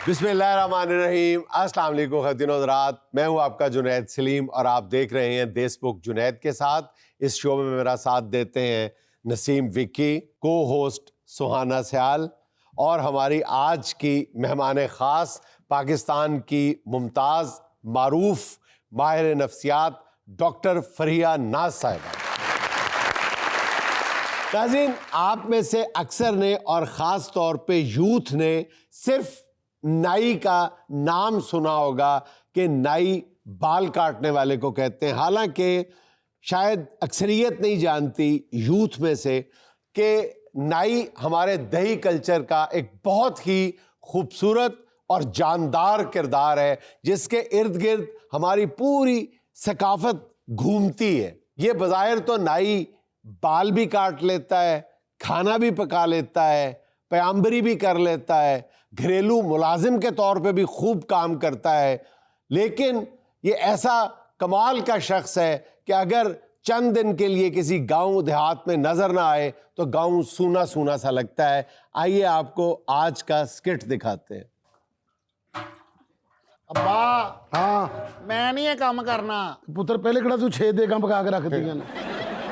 बिस्मिल्लाहिर्रहमानिर्रहीम, अस्सलाम वालेकुम ख़वातीन और हज़रात। मैं हूं आपका जुनैद सलीम और आप देख रहे हैं देशबुक जुनैद के साथ। इस शो में मेरा साथ देते हैं नसीम विक्की, को होस्ट सुहाना सयाल और हमारी आज की मेहमान ख़ास पाकिस्तान की मुमताज़ मारूफ माहिर नफ्सियात डॉक्टर फरिया नाज साहिबा। नाज़रीन, आप में से अक्सर ने और ख़ास तौर पे यूथ ने सिर्फ नाई का नाम सुना होगा कि नाई बाल काटने वाले को कहते हैं। हालांकि शायद अक्सरियत नहीं जानती यूथ में से कि नाई हमारे दही कल्चर का एक बहुत ही खूबसूरत और जानदार किरदार है, जिसके इर्द गिर्द हमारी पूरी सकाफत घूमती है। ये बज़ाहिर तो नाई बाल भी काट लेता है, खाना भी पका लेता है, पयाम्बरी भी कर लेता है, घरेलू मुलाजिम के तौर पे भी खूब काम करता है, लेकिन ये ऐसा कमाल का शख्स है कि अगर चंद दिन के लिए किसी गांव देहात में नजर ना आए तो गांव सूना सूना सा लगता है। आइए आपको आज का स्किट दिखाते हैं। अब्बा हाँ मैं नहीं ये काम करना। पुत्र पहले किहड़ा तू 6 देगां पका के रखदियां ने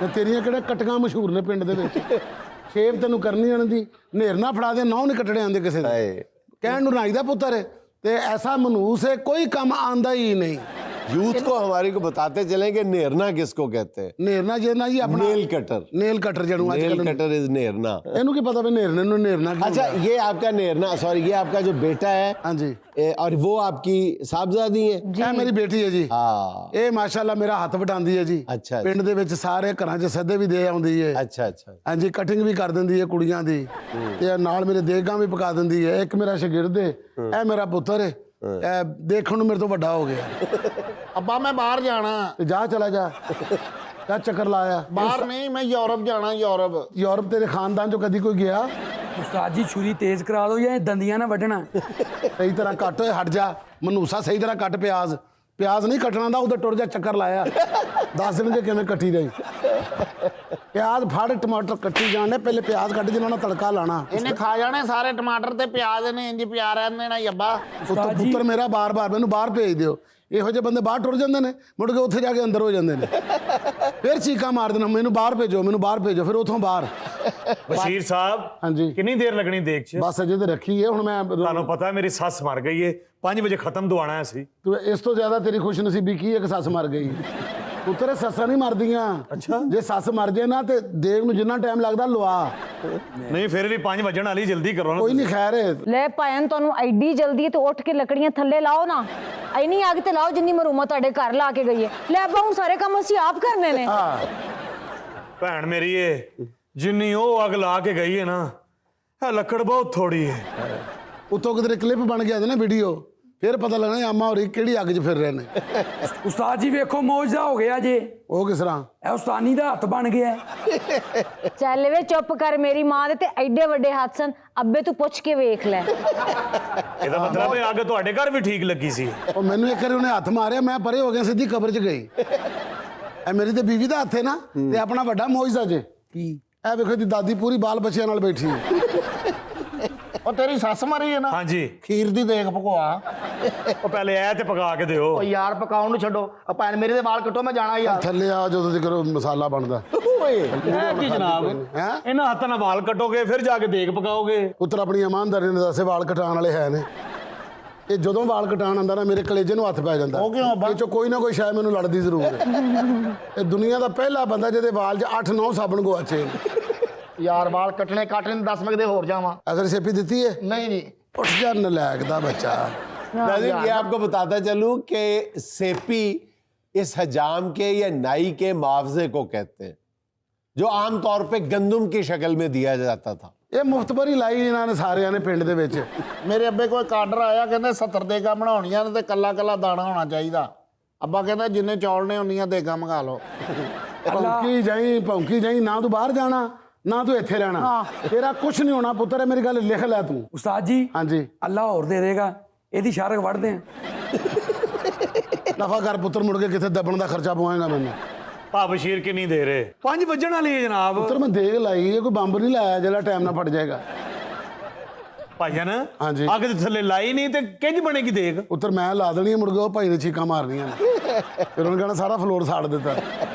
ते तेरियां किहड़े कटगां मशहूर ने पिंड दे विच। शेव तैनूं करनी आंदी, नेरना फड़ा दे, नौ नहीं कटने आंदे किसे दे। कहण नूं नाई दा पुत्तर है ते ऐसा मनूस है, कोई काम आंदा ही नहीं। यूथ को हमारी को बताते चलें कि नेरना किसको कहते हैं। नेरना जे ना जी अपना नेल कटर, नेल कटर जड़ू नेल आजकल कटर इज नेरना। इन्हू की पता भी नेरने नूं नेरना क्यों अच्छा, होंदा? ये आपका नेरना, सॉरी, ये आपका जो बेटा है हाँ जी, और वो आपकी साहबजादी है। ਇਹ ਮੇਰੀ ਬੇਟੀ ਹੈ ਜੀ। हाँ, ਇਹ ਮਾਸ਼ਾਅੱਲਾ ਮੇਰਾ ਹੱਥ ਵਟਾਉਂਦੀ ਹੈ ਜੀ। ਅੱਛਾ। ਪਿੰਡ ਦੇ ਵਿੱਚ ਸਾਰੇ ਘਰਾਂ 'ਚ ਸੱਦੇ ਵੀ ਦੇ ਆਉਂਦੀ ਹੈ। अच्छा अच्छा। ਹਾਂਜੀ, ਕਟਿੰਗ ਵੀ ਕਰ ਦਿੰਦੀ ਹੈ ਕੁੜੀਆਂ ਦੀ ਤੇ ਨਾਲ ਮੇਰੇ ਦੇਗਾਂ ਵੀ ਪਕਾ ਦਿੰਦੀ ਹੈ। ਇੱਕ ਮੇਰਾ ਸ਼ਾਗਿਰਦ ਹੈ, ਇਹ ਮੇਰਾ ਪੁੱਤਰ ਹੈ, ਇਹ ਦੇਖਣ ਨੂੰ ਮੇਰੇ ਤੋਂ ਵੱਡਾ ਹੋ ਗਿਆ। अब्बा मैं बाहर जाना। ਤੇ ਜਾ ਚਲਾ ਜਾ, ਜਾ ਚੱਕਰ ਲਾਇਆ। बाहर नहीं, मैं यूरोप जाना। यूरोप ਯੂਰਪ ਤੇਰੇ ਖਾਨਦਾਨ 'ਚੋਂ ਕਦੀ ਕੋਈ ਗਿਆ? ਉਸਤਾਦ ਜੀ ਛੁਰੀ ਤੇਜ਼ ਕਰਾ ਦਿਓ ਜਾਂ ਇਹ ਦੰਦੀਆਂ ਨਾ ਵੱਢਣਾ। ਸਹੀ ਤਰ੍ਹਾਂ ਕੱਟ ਹੋਏ, ਹਟ ਜਾ ਮਨੂਸਾ, ਸਹੀ ਤਰ੍ਹਾਂ ਕੱਟ ਪਿਆਜ਼। ਪਿਆਜ਼ ਨਹੀਂ ਕੱਟਣਾ ਦਾ, ਉਹਦੇ ਟੁਰ ਜਾ, ਚੱਕਰ ਲਾਇਆ। ਦੱਸ ਦੇਣਗੇ ਕਿਵੇਂ ਕੱਟੀ ਰਹੀ। ਪਿਆਜ਼ ਫੜ, ਟਮਾਟਰ ਕੱਟੀ ਜਾਣੇ, ਪਹਿਲੇ ਪਿਆਜ਼ ਕੱਢ ਜਿਨ੍ਹਾਂ ਨਾਲ ਤੜਕਾ ਲਾਣਾ। इन्हें खा जाने सारे टमाटर ते प्याज ने इंज प्या रहने ना अब्बा। ਪੁੱਤਰ ਮੇਰਾ ਬਾਰ-ਬਾਰ ਮੈਨੂੰ ਬਾਹਰ ਭੇਜ ਦਿਓ। ਇਹੋ ਜਿਹੇ ਬੰਦੇ ਬਾਹਰ ਟੁਰ ਜਾਂਦੇ ਨੇ, ਮੁੜ ਕੇ ਉੱਥੇ ਜਾ ਕੇ ਅੰਦਰ ਹੋ ਜਾਂਦੇ ਨੇ, ਫਿਰ ਚੀਕਾਂ ਮਾਰ ਦੇਣਾ, ਮੈਨੂੰ ਬਾਹਰ ਭੇਜੋ, ਮੈਨੂੰ ਬਾਹਰ ਭੇਜੋ, ਫਿਰ ਉੱਥੋਂ ਬਾਹਰ। ਬਸ਼ੀਰ ਸਾਹਿਬ, ਹਾਂਜੀ, ਕਿੰਨੀ ਦੇਰ ਲੱਗਣੀ ਦੇਖ ਚ? ਬਸ ਅਜੇ ਤੇ ਰੱਖੀ ਹੈ। ਹੁਣ ਮੈਂ ਤੁਹਾਨੂੰ ਪਤਾ ਮੇਰੀ ਸੱਸ ਮਰ ਗਈ ਏ, 5 ਵਜੇ ਖਤਮ ਦਵਾਣਾ ਸੀ। ਤੂੰ ਇਸ ਤੋਂ ਜ਼ਿਆਦਾ ਤੇਰੀ ਖੁਸ਼ਨਸੀਬੀ ਕੀ ਹੈ ਕਿ ਸੱਸ ਮਰ ਗਈ? ਪੁੱਤਰ ਸੱਸਾਂ ਨਹੀਂ ਮਰਦੀਆਂ। ਅੱਛਾ। ਜੇ ਸੱਸ ਮਰ ਜੇ ਨਾ ਤੇ ਦੇਗ ਨੂੰ ਜਿੰਨਾ ਟਾਈਮ ਲੱਗਦਾ ਲਵਾ। ਨਹੀਂ ਫਿਰ ਵੀ 5 ਵਜਣ ਵਾਲੀ, ਜਲਦੀ ਕਰੋ ਨਾ। ਕੋਈ ਨਹੀਂ, ਖੈਰ ਹੈ। ਲੈ ਭਾਇਨ ਤੁਹਾਨੂੰ ਐਡੀ ਜਲਦੀ ਤੇ ਉੱਠ ਕੇ ਲੱਕੜੀਆਂ ਥੱਲੇ ਲਾਓ ਨਾ, ਐਨੀ ਅੱਗ ਤੇ ਲਾਓ ਜਿੰਨੀ ਮਰੂਮਾ ਤੁਹਾਡੇ ਘਰ ਲਾ ਕੇ ਗਈ ਹੈ। ਲੈ ਅੱਬਾ ਹੁਣ ਸਾਰੇ ਕੰਮ ਅਸੀਂ ਆਪ ਕਰਨੇ ਨੇ। ਹਾਂ, ਭੈਣ ਮੇਰੀ ਏ, ਜਿੰਨੀ ਉਹ ਅੱਗ ਲਾ ਕੇ ਗਈ ਹੈ ਨਾ, ਇਹ ਲੱਕੜ ਬਹੁਤ ਥੋੜੀ ਏ। ਉੱਤੋਂ ਕਿਤੇ ਕਲਿੱਪ ਬਣ ਗਿਆ ਤੇ ਨਾ ਵੀਡੀਓ, ਫਿਰ ਪਤਾ ਲੱਗਣਾ ਆਮਾ ਹੋਰੀ ਕਿਹੜੀ ਅੱਗ 'ਚ ਫਿਰ ਰਹੇ ਨੇ। ਉਸਤਾਦ ਜੀ ਵੇਖੋ ਮੌਜਦਾ ਹੋ ਗਿਆ ਜੇ। ਉਹ ਕਿਸ ਤਰ੍ਹਾਂ? ਇਹ ਉਸਤਾਨੀ ਦਾ ਹੱਥ ਬਣ ਗਿਆ। ਚੱਲ ਵੇ ਚੁੱਪ ਕਰ, ਮੇਰੀ ਮਾਂ ਦੇ ਤੇ ਐਡੇ ਵੱਡੇ ਹੱਥ ਸਨ। ਅੱਬੇ ਤੂੰ ਪੁੱਛ ਕੇ ਵੇਖ ਲੈ। ਇਹਦਾ ਮਤਲਬ ਇਹ ਅੱਗ ਤੁਹਾਡੇ ਘਰ ਵੀ ਠੀਕ ਲੱਗੀ ਸੀ। ਉਹ ਮੈਨੂੰ ਇੱਕ ਵਾਰੀ ਉਹਨੇ ਹੱਥ ਮਾਰਿਆ, ਮੈਂ ਪਰੇ ਹੋ ਗਿਆ, ਸਿੱਧੀ ਕਬਰ 'ਚ ਗਈ। ਇਹ ਮੇਰੀ ਤੇ ਬੀਵੀ ਦਾ ਹੱਥ ਹੈ ਨਾ, ਤੇ ਆਪਣਾ ਵੱਡਾ ਮੌਜਦਾ ਜੇ। ਕੀ ਇਹ ਵੇਖੋ ਦੀ ਦਾਦੀ ਪੂਰੀ ਬਾਲ ਬੱਚਿਆਂ ਨਾਲ ਬੈਠੀ ਹੈ। और तेरी सस मरी है ना, ਹਾਂਜੀ, खीर दी देख पकवा। ਉਹ ਪਹਿਲੇ ਐ ਤੇ ਪਕਾ ਕੇ ਦਿਓ। ਓ ਯਾਰ ਪਕਾਉਣ ਨੂੰ ਛੱਡੋ, ਭੈਣ ਮੇਰੇ ਦੇ ਵਾਲ ਕੱਟੋ, ਮੈਂ ਜਾਣਾ ਯਾਰ। ਥੱਲੇ ਆ ਜਦੋਂ ਤੱਕ ਮਸਾਲਾ ਬਣਦਾ। ਇਹ ਕੀ ਜਨਾਬ, ਹੈਂ? ਇਹਨਾਂ ਹੱਥਾਂ ਨਾਲ ਵਾਲ ਕੱਟੋਗੇ ਫਿਰ ਜਾ ਕੇ ਦੇਖ ਪਕਾਓਗੇ। ਪੁੱਤਰ ਆਪਣੀ ਇਮਾਨਦਾਰੀ ਨਾਲ ਦੱਸੇ, ਵਾਲ ਕਟਾਉਣ ਵਾਲੇ ਹੈ ਨੇ। ਇਹ ਜਦੋਂ ਵਾਲ ਕਟਾਉਣ ਆਉਂਦਾ ਨਾ, ਮੇਰੇ ਕਲੇਜੇ ਨੂੰ ਹੱਥ ਪੈ ਜਾਂਦਾ। ਉਹ ਕਿਉਂ ਅੱਬਾ? ਇਹ ਚੋਂ ਕੋਈ ਨਾ ਕੋਈ ਸ਼ਾਇਦ ਮੈਨੂੰ ਲੜਦੀ ਜ਼ਰੂਰ ਹੈ। ਇਹ ਦੁਨੀਆ ਦਾ ਪਹਿਲਾ ਬੰਦਾ ਜਿਹਦੇ ਵਾਲ 'ਚ 8-9 ਸਾਬਣ ਗਵਾਚੇ। ਯਾਰ ਵਾਲ ਕੱਟਣੇ ਨੇ 10 ਮਗਦੇ ਹੋਰ ਜਾਵਾਂ। ਅਗਰ ਸੇਪੀ ਦਿੱਤੀ है? ਨਹੀਂ ਜੀ, उठ जा नलायक दा बच्चा। नाज़रीन, ये आपको बताता चलूं कि सेपी इस हजाम के या नाई के मुआवजे को कहते हैं, जो आम तौर पे गंदम की शक्ल में दिया जाता था। ਇਹ ਮੁਫਤ ਭਰੀ ਲਾਈ ਇਹਨਾਂ ਨੇ ਸਾਰਿਆਂ ਨੇ ਪਿੰਡ ਦੇ ਵਿੱਚ। मेरे अब्बे कोई काडर आया, कहते 70 देगा बनाउणियां ने ते कल्ला कल्ला दाना होना चाहिए। अब्बा कहता जिन्ने चौल ने उन्नियां देगा मंगा लो। ਭੌਂਕੀ ਜਾਈ ਨਾ, ਤੂੰ ਬਾਹਰ ਜਾਣਾ ਨਾ ਤੂੰ ਇੱਥੇ ਰਹਿਣਾ, ਤੇਰਾ ਕੁਝ ਨਹੀਂ ਹੋਣਾ ਪੁੱਤਰ। ਮੇਰੀ ਗੱਲ ਲਿਖ ਲੈ ਤੂੰ। ਉਸਤਾਦ ਜੀ, ਹਾਂਜੀ, ਅੱਲਾ ਹੋਰ ਦੇ ਦੇਗਾ, ਇਹਦੀ ਸ਼ਰਕ ਵੱਢਦੇ ਆ। ਦਫਾ ਕਰ ਪੁੱਤਰ, ਮੁੜ ਕੇ ਕਿੱਥੇ ਦੱਬਣ ਦਾ ਖਰਚਾ ਪਵਾਏਗਾ ਮੈਨੂੰ। ਭਾ ਬਸ਼ੀਰ ਕਿੰਨੀ ਦੇਰ ਏ? 5 ਵਜਣ ਵਾਲੀ ਹੈ ਜਨਾਬ। ਪੁੱਤਰ ਮੈਂ ਦੇਖ ਲਾਈ, ਇਹ ਕੋਈ ਬੰਬ ਨਹੀਂ ਲਾਇਆ ਜਿਹੜਾ ਟਾਈਮ ਨਾਲ ਫਟ ਜਾਏਗਾ। ਭਾਈਜਾਨ ਹਾਂਜੀ। ਅੱਗ ਦੇ ਥੱਲੇ ਲਾਈ ਨਹੀਂ ਤੇ ਕਿੰਜ ਬਣੇਗੀ ਦੇਗ? ਉੱਤਰ ਮੈਂ ਲਾ ਦੇਣੀ ਆ, ਮੁੜ ਕੇ ਉਹ ਭਾਈ ਨੇ ਚੀਕਾਂ ਮਾਰਨੀਆਂ ਨੇ। ਫਿਰ ਉਹਨੇ ਕਹਿਣਾ ਸਾਰਾ ਫਲੋਰ ਸਾੜ ਦਿੱਤਾ।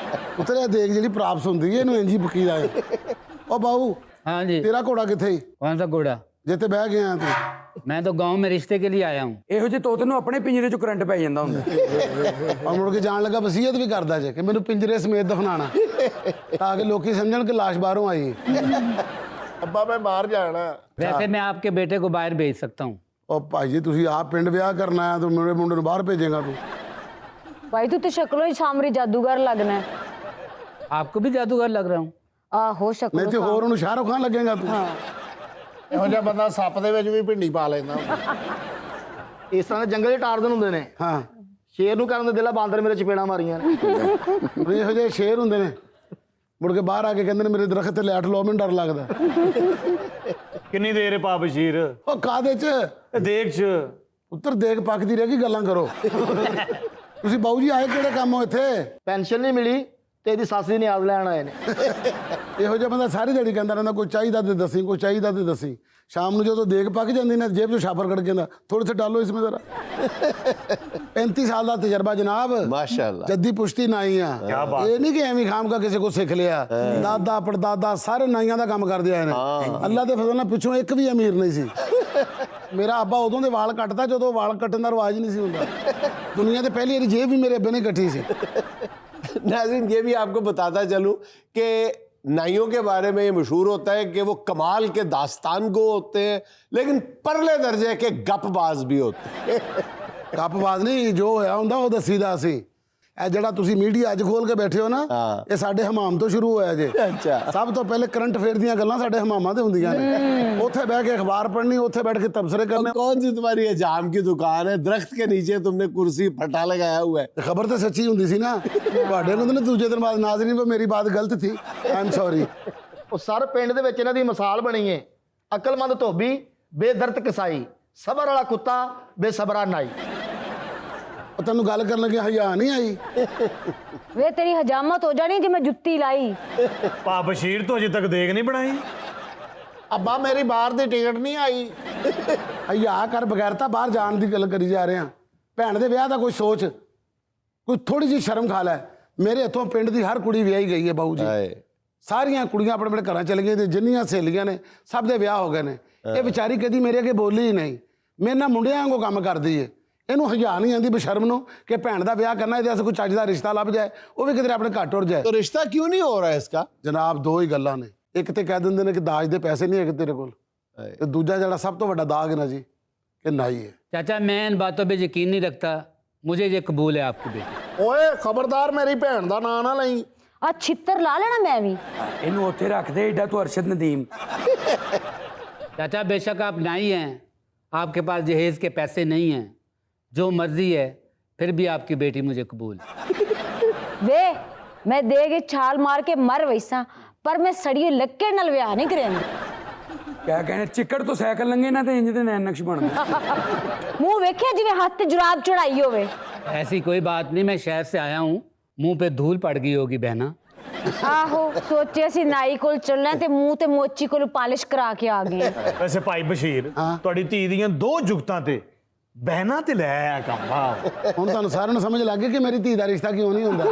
ਉੱਤਰ ਇਹ ਦੇਖ ਜਿਹੜੀ ਪ੍ਰਾਪਤ ਹੁੰਦੀ ਹੈ ਇਹਨੂੰ ਇੰਜੀ ਪੱਕੀ ਦਾ ਉਹ ਬਾਊ हाँ जी। ਤੇਰਾ ਘੋੜਾ ਕਿੱਥੇ कौन सा घोड़ा? ਜਿੱਥੇ ਬਹਿ ਗਿਆ ਤੂੰ? मैं तो गांव में रिश्ते के लिए आया हूँ। ਇਹੋ ਜਿਹੇ ਤੋਤੇ ਨੂੰ ਆਪਣੇ ਪਿੰਜਰੇ 'ਚ ਕਰੰਟ ਪੈ ਜਾਂਦਾ ਹੁੰਦਾ। ਆ ਮੁੜ ਕੇ ਜਾਣ ਲੱਗਾ ਵਸੀਅਤ ਵੀ ਕਰਦਾ ਜੇ ਕਿ ਮੈਨੂੰ ਪਿੰਜਰੇ ਸਮੇਤ ਦਫਨਾਣਾ, ਤਾਂ ਕਿ ਲੋਕੀ ਸਮਝਣ ਕਿ ਲਾਸ਼ ਬਾਹਰੋਂ ਆਈ ਹੈ। ਅੱਬਾ ਮੈਂ ਬਾਹਰ ਜਾਣਾ। वैसे मैं आपके बेटे को बाहर भेज सकता हूँ। ਉਹ ਭਾਈ ਜੀ ਤੁਸੀਂ ਆਪ ਪਿੰਡ ਵਿਆਹ ਕਰਨ ਆਇਆ ਤੂੰ ਮੇਰੇ ਮੁੰਡੇ ਨੂੰ ਬਾਹਰ ਭੇਜੇਗਾ ਤੂੰ? भाई तू तो शक्लों ही सामरी जादूगर लगना है। आपको भी जादूगर लग रहा हूँ। आहो ਨਹੀਂ शक्लों ਤੇ ਹੋਰ ਉਹਨੂੰ ਸ਼ਾਹਰੁਖ ਖਾਨ ਲੱਗੇਗਾ ਤੂੰ? ਇਹੋ ਜਿਹਾ ਬੰਦਾ ਸੱਪ ਦੇ ਵਿੱਚ ਵੀ ਭਿੰਡੀ ਪਾ ਲੈਂਦਾ। ਇਸ ਤਰ੍ਹਾਂ ਦੇ ਜੰਗਲ 'ਚ ਟਾਰਦੇ ਹੁੰਦੇ ਨੇ। ਹਾਂ ਸ਼ੇਰ ਨੂੰ ਕਰਨ ਦੇ ਦਿਲਾ ਬਾਂਦਰ ਮੇਰੇ ਚਪੇੜਾਂ ਮਾਰੀਆਂ ਨੇ। ਇਹੋ ਜਿਹੇ ਸ਼ੇਰ ਹੁੰਦੇ ਨੇ ਮੁੜ ਕੇ ਬਾਹਰ ਆ ਕੇ ਕਹਿੰਦੇ ਨੇ ਮੇਰੇ ਦਰਖਤ ਤੇ ਲੈਟ ਲੋ ਮੈਨੂੰ ਡਰ ਲੱਗਦਾ। ਕਿੰਨੀ ਦੇਰ ਹੈ ਪਾ ਬਸ਼ੀਰ? ਉਹ ਕਾਦੇ ਚ ਇਹ ਦੇਗ 'ਚ ਉੱਤਰ ਦੇਖ ਪੱਕਦੀ ਰਹਿ ਗਈ, ਗੱਲਾਂ ਕਰੋ। ਤੁਸੀਂ ਬਾਊ ਜੀ ਆਏ ਕਿਹੜੇ ਕੰਮ ਹੋ ਇੱਥੇ? ਪੈਨਸ਼ਨ ਨਹੀਂ ਮਿਲੀ ਤੇ ਇਹਦੀ ਸੱਸ ਦੀ ਨਿਆਜ਼ ਲੈਣ ਆਏ ਨੇ। ਇਹੋ ਜਿਹਾ ਬੰਦਾ ਸਾਰੀ ਦਿਹਾੜੀ ਕਹਿੰਦਾ ਰਹਿੰਦਾ ਕੋਈ ਚਾਹੀਦਾ ਤੇ ਦੱਸੀ, ਕੋਈ ਚਾਹੀਦਾ ਤੇ ਦੱਸੀ। ਸ਼ਾਮ ਨੂੰ ਜਦੋਂ ਦੇਖ ਪੱਕ ਜਾਂਦੀ ਨਾ ਜੇਬ 'ਚੋਂ ਛਾਪਰ ਕੱਢ ਕੇ ਕਹਿੰਦਾ ਥੋੜੇ ਸੇ ਡਾਲੋ ਇਸमें ਜ਼ਰਾ। 35 ਸਾਲ ਦਾ ਤਜਰਬਾ ਜਨਾਬ, माशाल्लाह। ਜੱਦੀ ਪੁਸ਼ਤੀ ਨਾਈ ਆ। ਇਹ ਨਹੀਂ ਕਿ ਐਵੇਂ ਖਾਮ ਕਾ ਕਿਸੇ ਕੋ ਸਿੱਖ ਲਿਆ। ਦਾਦਾ ਪੜਦਾਦਾ ਸਾਰੇ ਨਾਈਆਂ ਦਾ ਕੰਮ ਕਰਦੇ ਆਏ ਨੇ। ਅੱਲਾ ਦੇ ਫਜ਼ਲ ਨਾਲ ਪਿੱਛੋਂ ਇੱਕ ਵੀ ਅਮੀਰ ਨਹੀਂ ਸੀ। ਮੇਰਾ ਅੱਬਾ ਉਦੋਂ ਦੇ ਵਾਲ ਕੱਟਦਾ ਜਦੋਂ ਵਾਲ ਕੱਟਣ ਦਾ ਰਿਵਾਜ ਨਹੀਂ ਸੀ ਹੁੰਦਾ। ਦੁਨੀਆ ਤੇ ਪਹਿਲੀ ਵਾਰੀ ਜੇਬ ਵੀ ਮੇਰੇ ਅੱਬੇ ਨੇ ਕੱਟੀ ਸੀ। नाज़रीन ये भी आपको बताता चलूं कि नाइयों के बारे में ये मशहूर होता है कि वो कमाल के दास्तान गो होते हैं, लेकिन परले दर्जे के गपबाज भी होते हैं। ਗੱਪਬਾਜ਼ ਨਹੀਂ, ਜੋ ਹੋਇਆ ਹੁੰਦਾ ਉਹ ਦੱਸੀਦਾ ਸੀ। ਇਹ ਜਿਹੜਾ ਤੁਸੀਂ ਮੀਡੀਆ ਅੱਜ ਖੋਲ ਕੇ ਬੈਠੇ ਹੋ ਨਾ, ਇਹ ਸਾਡੇ ਹਮਾਮ ਤੋਂ ਸ਼ੁਰੂ ਹੋਇਆ ਜੇ। ਅੱਛਾ। ਸਭ ਤੋਂ ਪਹਿਲੇ ਕਰੰਟ ਅਫੇਅਰ ਦੀਆਂ ਗੱਲਾਂ ਸਾਡੇ ਹਮਾਮਾਂ ਤੇ ਹੁੰਦੀਆਂ ਨੇ। ਉੱਥੇ ਬਹਿ ਕੇ ਅਖਬਾਰ ਪੜ੍ਹਨੀ, ਉੱਥੇ ਬੈਠ ਕੇ ਤਬਸਰੇ ਕਰਨੇ। कौन सी तुम्हारी ये जाम की दुकान है? दरख्त के नीचे तुमने कुर्सी फटा लगाया हुआ है। ਖਬਰ ਤਾਂ ਸੱਚੀ ਹੁੰਦੀ ਸੀ ਨਾ। ਤੁਹਾਡੇ ਨੂੰ ਤਾਂ ਦੂਜੇ ਦਿਨ ਬਾਅਦ ਨਾਜ਼ਰੀਨ वो ਮੇਰੀ ਬਾਤ ਗਲਤ ਥੀ, ਆਈ ਐਮ ਸੌਰੀ। ਉਹ ਸਰ ਪਿੰਡ ਦੇ ਵਿੱਚ ਇਹਨਾਂ ਦੀ ਮਿਸਾਲ ਬਣੀ ਏ। ਅਕਲਮੰਦ ਧੋਬੀ, ਬੇਦਰਦ ਕਸਾਈ, ਸਬਰ ਵਾਲਾ ਕੁੱਤਾ, ਬੇਸਬਰਾ ਨਾਈ। ਉਹ ਤੈਨੂੰ ਗੱਲ ਕਰਨ ਲੱਗੇ ਹਯਾ ਨਹੀਂ ਆਈ? वे तेरी हजामत हो जानी जी मैं जुत्ती लाई। ਪਾ ਬਸ਼ੀਰ ਤੋਂ ਅਜੇ ਤੱਕ ਦੇਗ ਨਹੀਂ ਬਣਾਈ। ਅੱਬਾ ਮੇਰੀ ਬਾਹਰ ਦੀ ਟਿਕਟ ਨਹੀਂ ਆਈ। ਹਯਾ ਕਰ, ਬਗੈਰ ਤਾਂ ਬਾਹਰ ਜਾਣ ਦੀ ਗੱਲ ਕਰੀ ਜਾ ਰਹੇ ਆ। ਭੈਣ ਦੇ ਵਿਆਹ ਦਾ ਕੋਈ ਸੋਚ, ਕੋਈ ਥੋੜੀ ਜਿਹੀ ਸ਼ਰਮ ਖਾ ਲੈ। ਮੇਰੇ ਹੱਥੋਂ ਪਿੰਡ ਦੀ ਹਰ ਕੁੜੀ ਵਿਆਹੀ ਗਈ ਹੈ ਬਾਊ ਜੀ। हाय। ਸਾਰੀਆਂ ਕੁੜੀਆਂ ਆਪਣੇ ਆਪਣੇ ਘਰਾਂ ਚਲੇ ਗਈਆਂ ਤੇ ਜਿੰਨੀਆਂ ਸਹੇਲੀਆਂ ਨੇ ਸਭ ਦੇ ਵਿਆਹ ਹੋ ਗਏ ਨੇ। ਇਹ ਵਿਚਾਰੀ ਕਦੀ ਮੇਰੇ ਅੱਗੇ ਬੋਲੀ ਹੀ ਨਹੀਂ। ਮੇਰੇ ਨਾਲ ਮੁੰਡਿਆਂ ਵਾਂਗੂ ਕੰਮ ਕਰਦੀ ਏ। ਇਹਨੂੰ ਹਯਾ ਨਹੀਂ ਆਉਂਦੀ ਬਸ਼ਰਮ ਨੂੰ ਕਿ ਭੈਣ ਦਾ ਵਿਆਹ ਕਰਨਾ, ਇਹਦੇ ਵਾਸਤੇ ਕੋਈ ਚੱਜ ਦਾ ਰਿਸ਼ਤਾ ਲੱਭ ਜਾਏ, ਉਹ ਵੀ ਕਿਤੇ ਆਪਣੇ ਘਰ ਟੁਰ ਜਾਏ। तो रिश्ता क्यों नहीं हो रहा है इसका? ਜਨਾਬ ਦੋ ਹੀ ਗੱਲਾਂ ਨੇ। ਇੱਕ ਤੇ ਕਹਿ ਦਿੰਦੇ ਨੇ ਕਿ ਦਾਜ ਦੇ ਪੈਸੇ ਨਹੀਂ ਹੈਗੇ ਤੇਰੇ ਕੋਲ, ਤੇ ਦੂਜਾ ਜਿਹੜਾ ਸਭ ਤੋਂ ਵੱਡਾ ਦਾਗ ਹੈ ਨਾ ਜੀ, ਕਿ ਨਾਈ ਹੈ। चाचा मैं इन बातों पे यकीन नहीं रखता। मुझे ये कबूल है आपके बेटे। ਓਏ ਖਬਰਦਾਰ ਮੇਰੀ ਭੈਣ ਦਾ ਨਾਂ ਨਾ ਲਈ। आ छितर ला लेना मैं भी। ਇਹਨੂੰ ਉੱਥੇ ਰੱਖ ਦੇ ਏਡਾ ਤੂੰ ਅਰਸ਼ਦ ਨਦੀਮ। चाचा बेशक आप नाई हैं, आपके पास जहेज के पैसे नहीं हैं, जो मर्जी है, फिर भी आपकी बेटी मुझे कबूल है। वे मैं देगे छाल मार के मर वैसा, पर मैं सड़िए लक्के नल विआह नहीं करेंगी। ਕਿਆ ਕਹਿੰਦੇ ਚਿੱਕੜ ਤੋਂ ਸਾਈਕਲ ਲੰਘੇ ਨਾ ਤੇ ਇੰਜ ਦੇ ਨੈਣ ਨਕਸ਼ ਬਣਦਾ। मुंह वेख्या जिवें हाथ ते जुराब चढ़ाई होवे। ऐसी कोई बात नहीं, मैं शहर से आया हूँ, मुंह पे धूल पड़ गई होगी बहना। आहो सोचे सी नाई कोल चलना ते मुंह ते मोची कोल पालिश करा के आ गए। ਵੈਸੇ ਭਾਈ ਬਸ਼ੀਰ ਤੁਹਾਡੀ ਧੀ ਦੀਆਂ ਦੋ ਜੁਗਤਾਂ ਤੇ ਬਹਿਣਾ ਤੇ ਲੈ ਆਇਆ ਕੰਮ। ਵਾਹ। ਹੁਣ ਤੁਹਾਨੂੰ ਸਾਰਿਆਂ ਨੂੰ ਸਮਝ ਲੱਗ ਗਈ ਕਿ ਮੇਰੀ ਧੀ ਦਾ ਰਿਸ਼ਤਾ ਕਿਉਂ ਨਹੀਂ ਹੁੰਦਾ।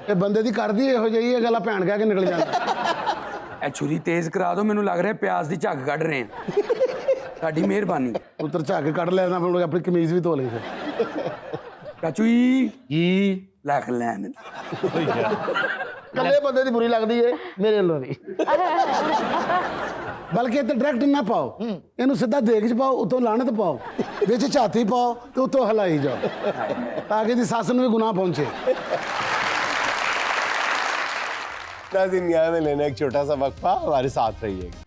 ਇਹ ਬੰਦੇ ਦੀ ਕਰਦੀ ਇਹੋ ਜਿਹੀ ਇਹ ਗੱਲਾਂ ਭੈਣ ਕਹਿ ਕੇ ਨਿਕਲ ਜਾਂਦਾ। ਇਹ ਛੁਰੀ ਤੇਜ਼ ਕਰਾ ਦਿਓ, ਮੈਨੂੰ ਲੱਗ ਰਿਹਾ ਪਿਆਜ਼ ਦੀ ਝੱਗ ਕੱਢ ਰਹੇ ਆ। ਤੁਹਾਡੀ ਮਿਹਰਬਾਨੀ। ਉੱਤਰ ਝੱਗ ਕੱਢ ਲੈਣਾ, ਫਿਰ ਆਪਣੀ ਕਮੀਜ਼ ਵੀ ਧੋ ਲਈ ਫਿਰ। ਚਾਚੂ ਜੀ ਲੱਖ ਲੈਣ। ਕੱਲੇ ਬੰਦੇ ਦੀ ਬੁਰੀ ਲੱਗਦੀ ਏ, ਮੇਰੇ ਵੱਲੋਂ ਨਹੀਂ। ਬਲਕਿ ਇੱਥੇ ਡਾਇਰੈਕਟ ਨਾ ਪਾਓ, ਇਹਨੂੰ ਸਿੱਧਾ ਦੇਗ 'ਚ ਪਾਓ, ਉੱਤੋਂ ਲਾਣਤ ਪਾਓ, ਵਿੱਚ ਝਾਤੀ ਪਾਓ ਤੇ ਉੱਤੋਂ ਹਲਾਈ ਜਾਓ, ਤਾਂ ਕਿ ਇਹਦੀ ਸੱਸ ਨੂੰ ਵੀ ਗੁਨਾਹ ਪਹੁੰਚੇ। नाज़रीन यहाँ में लेना एक छोटा सा वक्फा, हमारे साथ रहिएगा।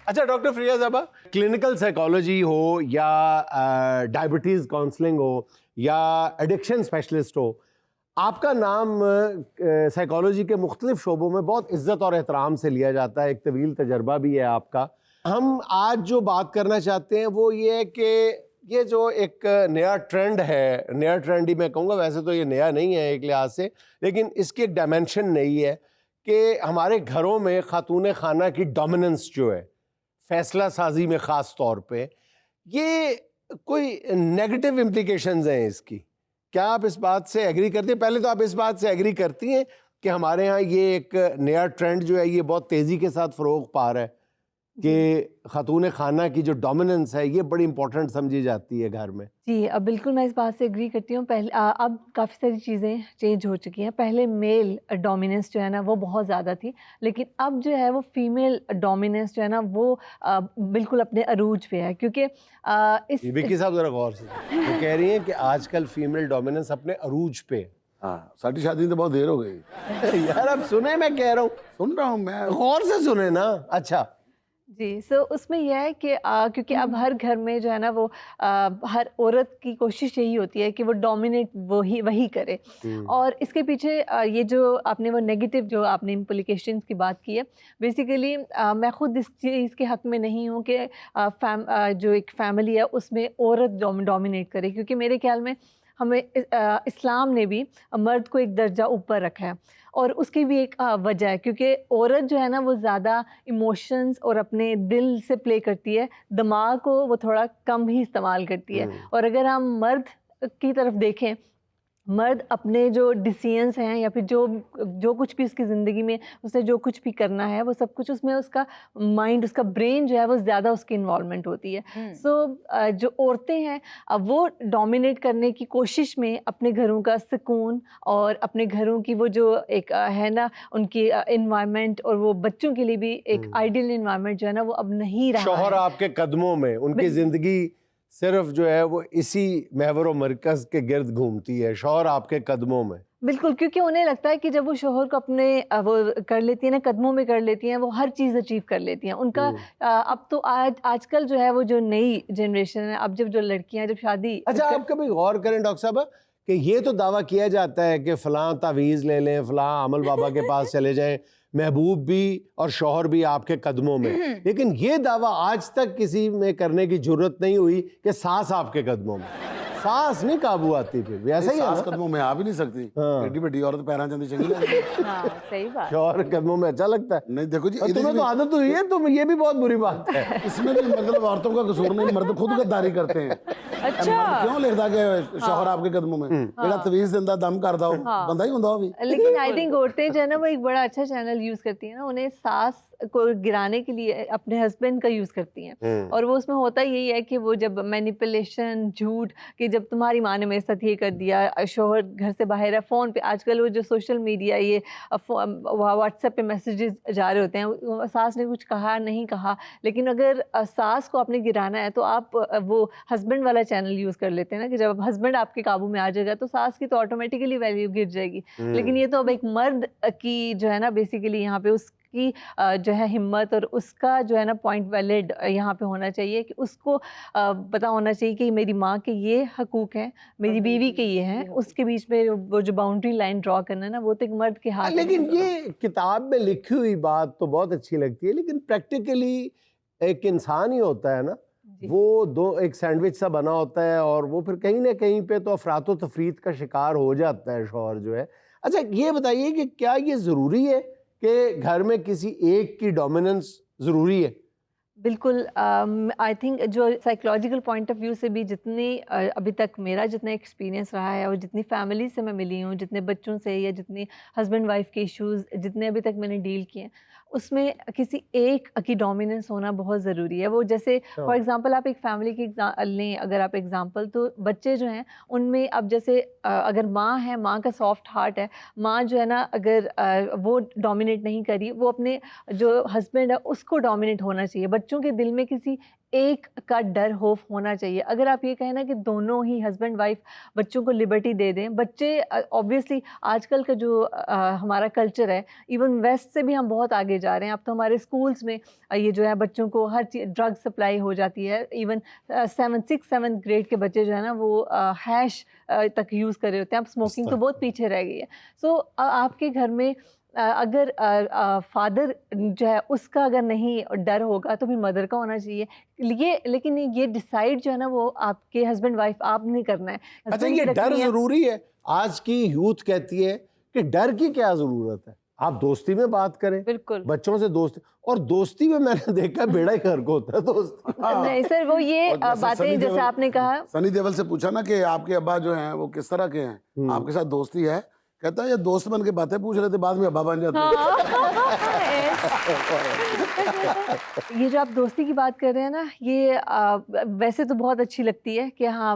अच्छा डॉक्टर फिरियाज साहबा, क्लिनिकल साइकोलॉजी हो या डायबिटीज़ काउंसलिंग हो या एडिक्शन स्पेशलिस्ट हो, आपका नाम साइकोलॉजी के मुख्तलिफ शोबों में बहुत इज्जत और एहतराम से लिया जाता है। एक तवील तजर्बा भी है आपका। हम आज जो बात करना चाहते हैं वो ये है कि ये जो एक नया ट्रेंड है, नया ट्रेंड ही मैं कहूँगा, वैसे तो ये नया नहीं है एक लिहाज से, लेकिन इसकी एक डायमेंशन नई है कि हमारे घरों में खातून खाना की डोमिनेंस जो है फैसला साजी में ख़ास तौर पे, ये कोई नेगेटिव इम्प्लीकेशंस हैं इसकी? क्या आप इस बात से एग्री करती हैं? पहले तो आप इस बात से एग्री करती हैं कि हमारे यहाँ ये एक नया ट्रेंड जो है ये बहुत तेज़ी के साथ फ़रोग पा रहा है कि खातून खाना की जो डोमिनेंस है ये बड़ी इंपॉर्टेंट समझी जाती है घर में? जी, बिल्कुल मैं इस बात से एग्री करती हूँ। पहले अब काफ़ी सारी चीज़ें चेंज हो चुकी हैं। पहले मेल डोमिनेंस जो है ना वो बहुत ज़्यादा थी, लेकिन अब जो है वो फीमेल डोमिनेंस जो है ना वो बिल्कुल अपने अरूज पे है, क्योंकि इस विक्की साहब जरा गौर से, वो कह रही हैं कि आजकल फीमेल डोमिनेंस अपने अरूज पे है। हाँ, साडी शादी तो बहुत देर हो गई। यार अब सुने, मैं कह रहा हूँ, सुन रहा हूँ मैं। गौर से सुने ना। अच्छा, जी, सो उसमें यह है कि क्योंकि अब हर घर में जो है ना वो हर औरत की कोशिश यही होती है कि वो डोमिनेट वही करे। और इसके पीछे ये जो आपने वो नेगेटिव जो आपने इम्प्लिकेशंस की बात की है, बेसिकली मैं खुद इस चीज़ के हक़ में नहीं हूँ कि जो एक फैमिली है उसमें औरत डोमिनेट करे, क्योंकि मेरे ख्याल में हमें इस्लाम ने भी मर्द को एक दर्जा ऊपर रखा है, और उसकी भी एक वजह है, क्योंकि औरत जो है ना वो ज़्यादा इमोशंस और अपने दिल से प्ले करती है, दिमाग को वो थोड़ा कम ही इस्तेमाल करती है। और अगर हम मर्द की तरफ देखें, मर्द अपने जो डिसीजंस हैं या फिर जो कुछ भी उसकी ज़िंदगी में उसे जो कुछ भी करना है वो सब कुछ उसमें उसका माइंड, उसका ब्रेन जो है वो ज़्यादा उसकी इन्वॉल्वमेंट होती है। सो जो औरतें हैं वो डोमिनेट करने की कोशिश में अपने घरों का सुकून और अपने घरों की वो जो एक है ना उनकी इन्वायरमेंट और वो बच्चों के लिए भी एक आइडियल इन्वायरमेंट जो है ना वो अब नहीं रहा शौहर है। आपके कदमों में, उनकी जिंदगी सिर्फ जो है वो इसी महवर मरकज के गिर्द घूमती है, शौहर आपके कदमों में। बिल्कुल, क्योंकि उन्हें लगता है कि जब वो शोहर को अपने वो कर लेती है ना, कदमों में कर लेती हैं, वो हर चीज़ अचीव कर लेती हैं। उनका अब तो आजकल जो है वो जो नई जनरेशन है, अब जब जो लड़कियां जब शादी अच्छा, आप कभी गौर करें डॉक्टर साहब कि ये तो दावा किया जाता है कि फलां तावीज़ ले लें, फलां अमल बाबा के पास चले जाएं, महबूब भी और शौहर भी आपके कदमों में, लेकिन ये दावा आज तक किसी में करने की जरूरत नहीं हुई कि सास आपके कदमों में। सास नहीं काबू आती, फिर भी ऐसा ही है सास ना? कदमों में आ भी नहीं सकती। हाँ। एडी बड़ी औरत पैरां चंदी चंगी लगती है। हाँ, सही बात। शौहर कदमों में अच्छा लगता है। नहीं देखो जी, और तुम्हें तो आदत हुई है, तुम, ये भी बहुत बुरी बात है। इसमें भी मतलब औरतों का कसूर नहीं, मर्द खुद गद्दारी करते हैं। अच्छा, मर्द क्यों लिखदा कि शौहर आपके कदमों में, जेड़ा तवीज़ दिंदा दम करदा हो बंदा ही हुंदा हो भी। लेकिन आई थिंक औरतें जो है ना वो एक बड़ा अच्छा चैनल यूज़ करती हैं ना, उन्हें सास को गिराने के लिए अपने हस्बैंड का यूज़ करती हैं। और वो उसमें होता यही है कि वो जब मैनिपुलेशन, झूठ, कि जब तुम्हारी माँ ने मेरे साथ ये कर दिया, शौहर घर से बाहर है, फ़ोन पे आजकल वो जो सोशल मीडिया ये व्हाट्सएप पे मैसेजेस जा रहे होते हैं, सास ने कुछ कहा नहीं कहा, लेकिन अगर सास को आपने गिराना है तो आप वो हस्बैंड वाला चैनल यूज़ कर लेते हैं ना, कि जब हस्बैंड आपके काबू में आ जाएगा तो सास की तो ऑटोमेटिकली वैल्यू गिर जाएगी। लेकिन ये तो अब एक मर्द की जो है ना बेसिकली यहाँ पे उसकी जो है हिम्मत और उसका जो है ना पॉइंट वैलिड यहाँ पे होना चाहिए, कि उसको पता होना चाहिए कि मेरी माँ के ये हकूक हैं, मेरी बीवी के ये हैं, उसके बीच में वो जो बाउंड्री लाइन ड्रॉ करना है ना वो तो एक मर्द के हाथ में लेकिन है। ये किताब में लिखी हुई बात तो बहुत अच्छी लगती है, लेकिन प्रैक्टिकली एक इंसान ही होता है ना, वो दो एक सैंडविच सा बना होता है और वो फिर कहीं ना कहीं पे तो अफरातो तफरीत का शिकार हो जाता है शौहर जो है। अच्छा, ये बताइए कि क्या ये ज़रूरी है कि घर में किसी एक की डोमिनेंस ज़रूरी है? बिल्कुल, आई थिंक जो साइकोलॉजिकल पॉइंट ऑफ व्यू से भी जितनी अभी तक मेरा जितना एक्सपीरियंस रहा है और जितनी फैमिली से मैं मिली हूँ, जितने बच्चों से या जितने हस्बैंड वाइफ के इश्यूज़ जितने अभी तक मैंने डील किए हैं, उसमें किसी एक की डोमिनेंस होना बहुत ज़रूरी है। वो जैसे फॉर एग्जांपल आप एक फैमिली की लें अगर आप एग्जांपल, तो बच्चे जो हैं उनमें अब जैसे अगर माँ है, माँ का सॉफ्ट हार्ट है, माँ जो है ना अगर वो डोमिनेट नहीं करी, वो अपने जो हस्बैंड है उसको डोमिनेट होना चाहिए। बच्चों के दिल में किसी एक का डर खौफ होना चाहिए। अगर आप ये कहें ना कि दोनों ही हस्बैंड वाइफ बच्चों को लिबर्टी दे दें, बच्चे ऑब्वियसली आजकल का जो हमारा कल्चर है, इवन वेस्ट से भी हम बहुत आगे जा रहे हैं। अब तो हमारे स्कूल्स में ये जो है बच्चों को हर चीज़ ड्रग सप्लाई हो जाती है। इवन 7th ग्रेड के बच्चे जो है ना वो हैश तक यूज़ कर रहे होते हैं। अब स्मोकिंग तो बहुत पीछे रह गई है। सो आपके घर में अगर फादर जो है उसका अगर नहीं डर होगा तो फिर मदर का होना चाहिए। लेकिन ये डिसाइड जो है ना वो आपके हस्बैंड वाइफ आपने करना है। अच्छा, ये डर ज़रूरी है? आज की यूथ कहती है कि डर की क्या ज़रूरत है? आप दोस्ती में बात करें, बिल्कुल। बच्चों से दोस्ती, और दोस्ती में मैंने देखा बेड़ा ही गर्क होता है दोस्ती। नहीं सर, वो ये और जैसे सनी बातें जैसे देओल- आपने कहा, सनी देओल से पूछा ना कि आपके अब्बा जो हैं वो किस तरह के हैं, आपके साथ दोस्ती है, कहता है ये दोस्त बन के बातें पूछ रहे थे, बाद में अब्बा बन जाते हैं। ये जो आप दोस्ती की बात कर रहे हैं ना, ये वैसे तो बहुत अच्छी लगती है कि हाँ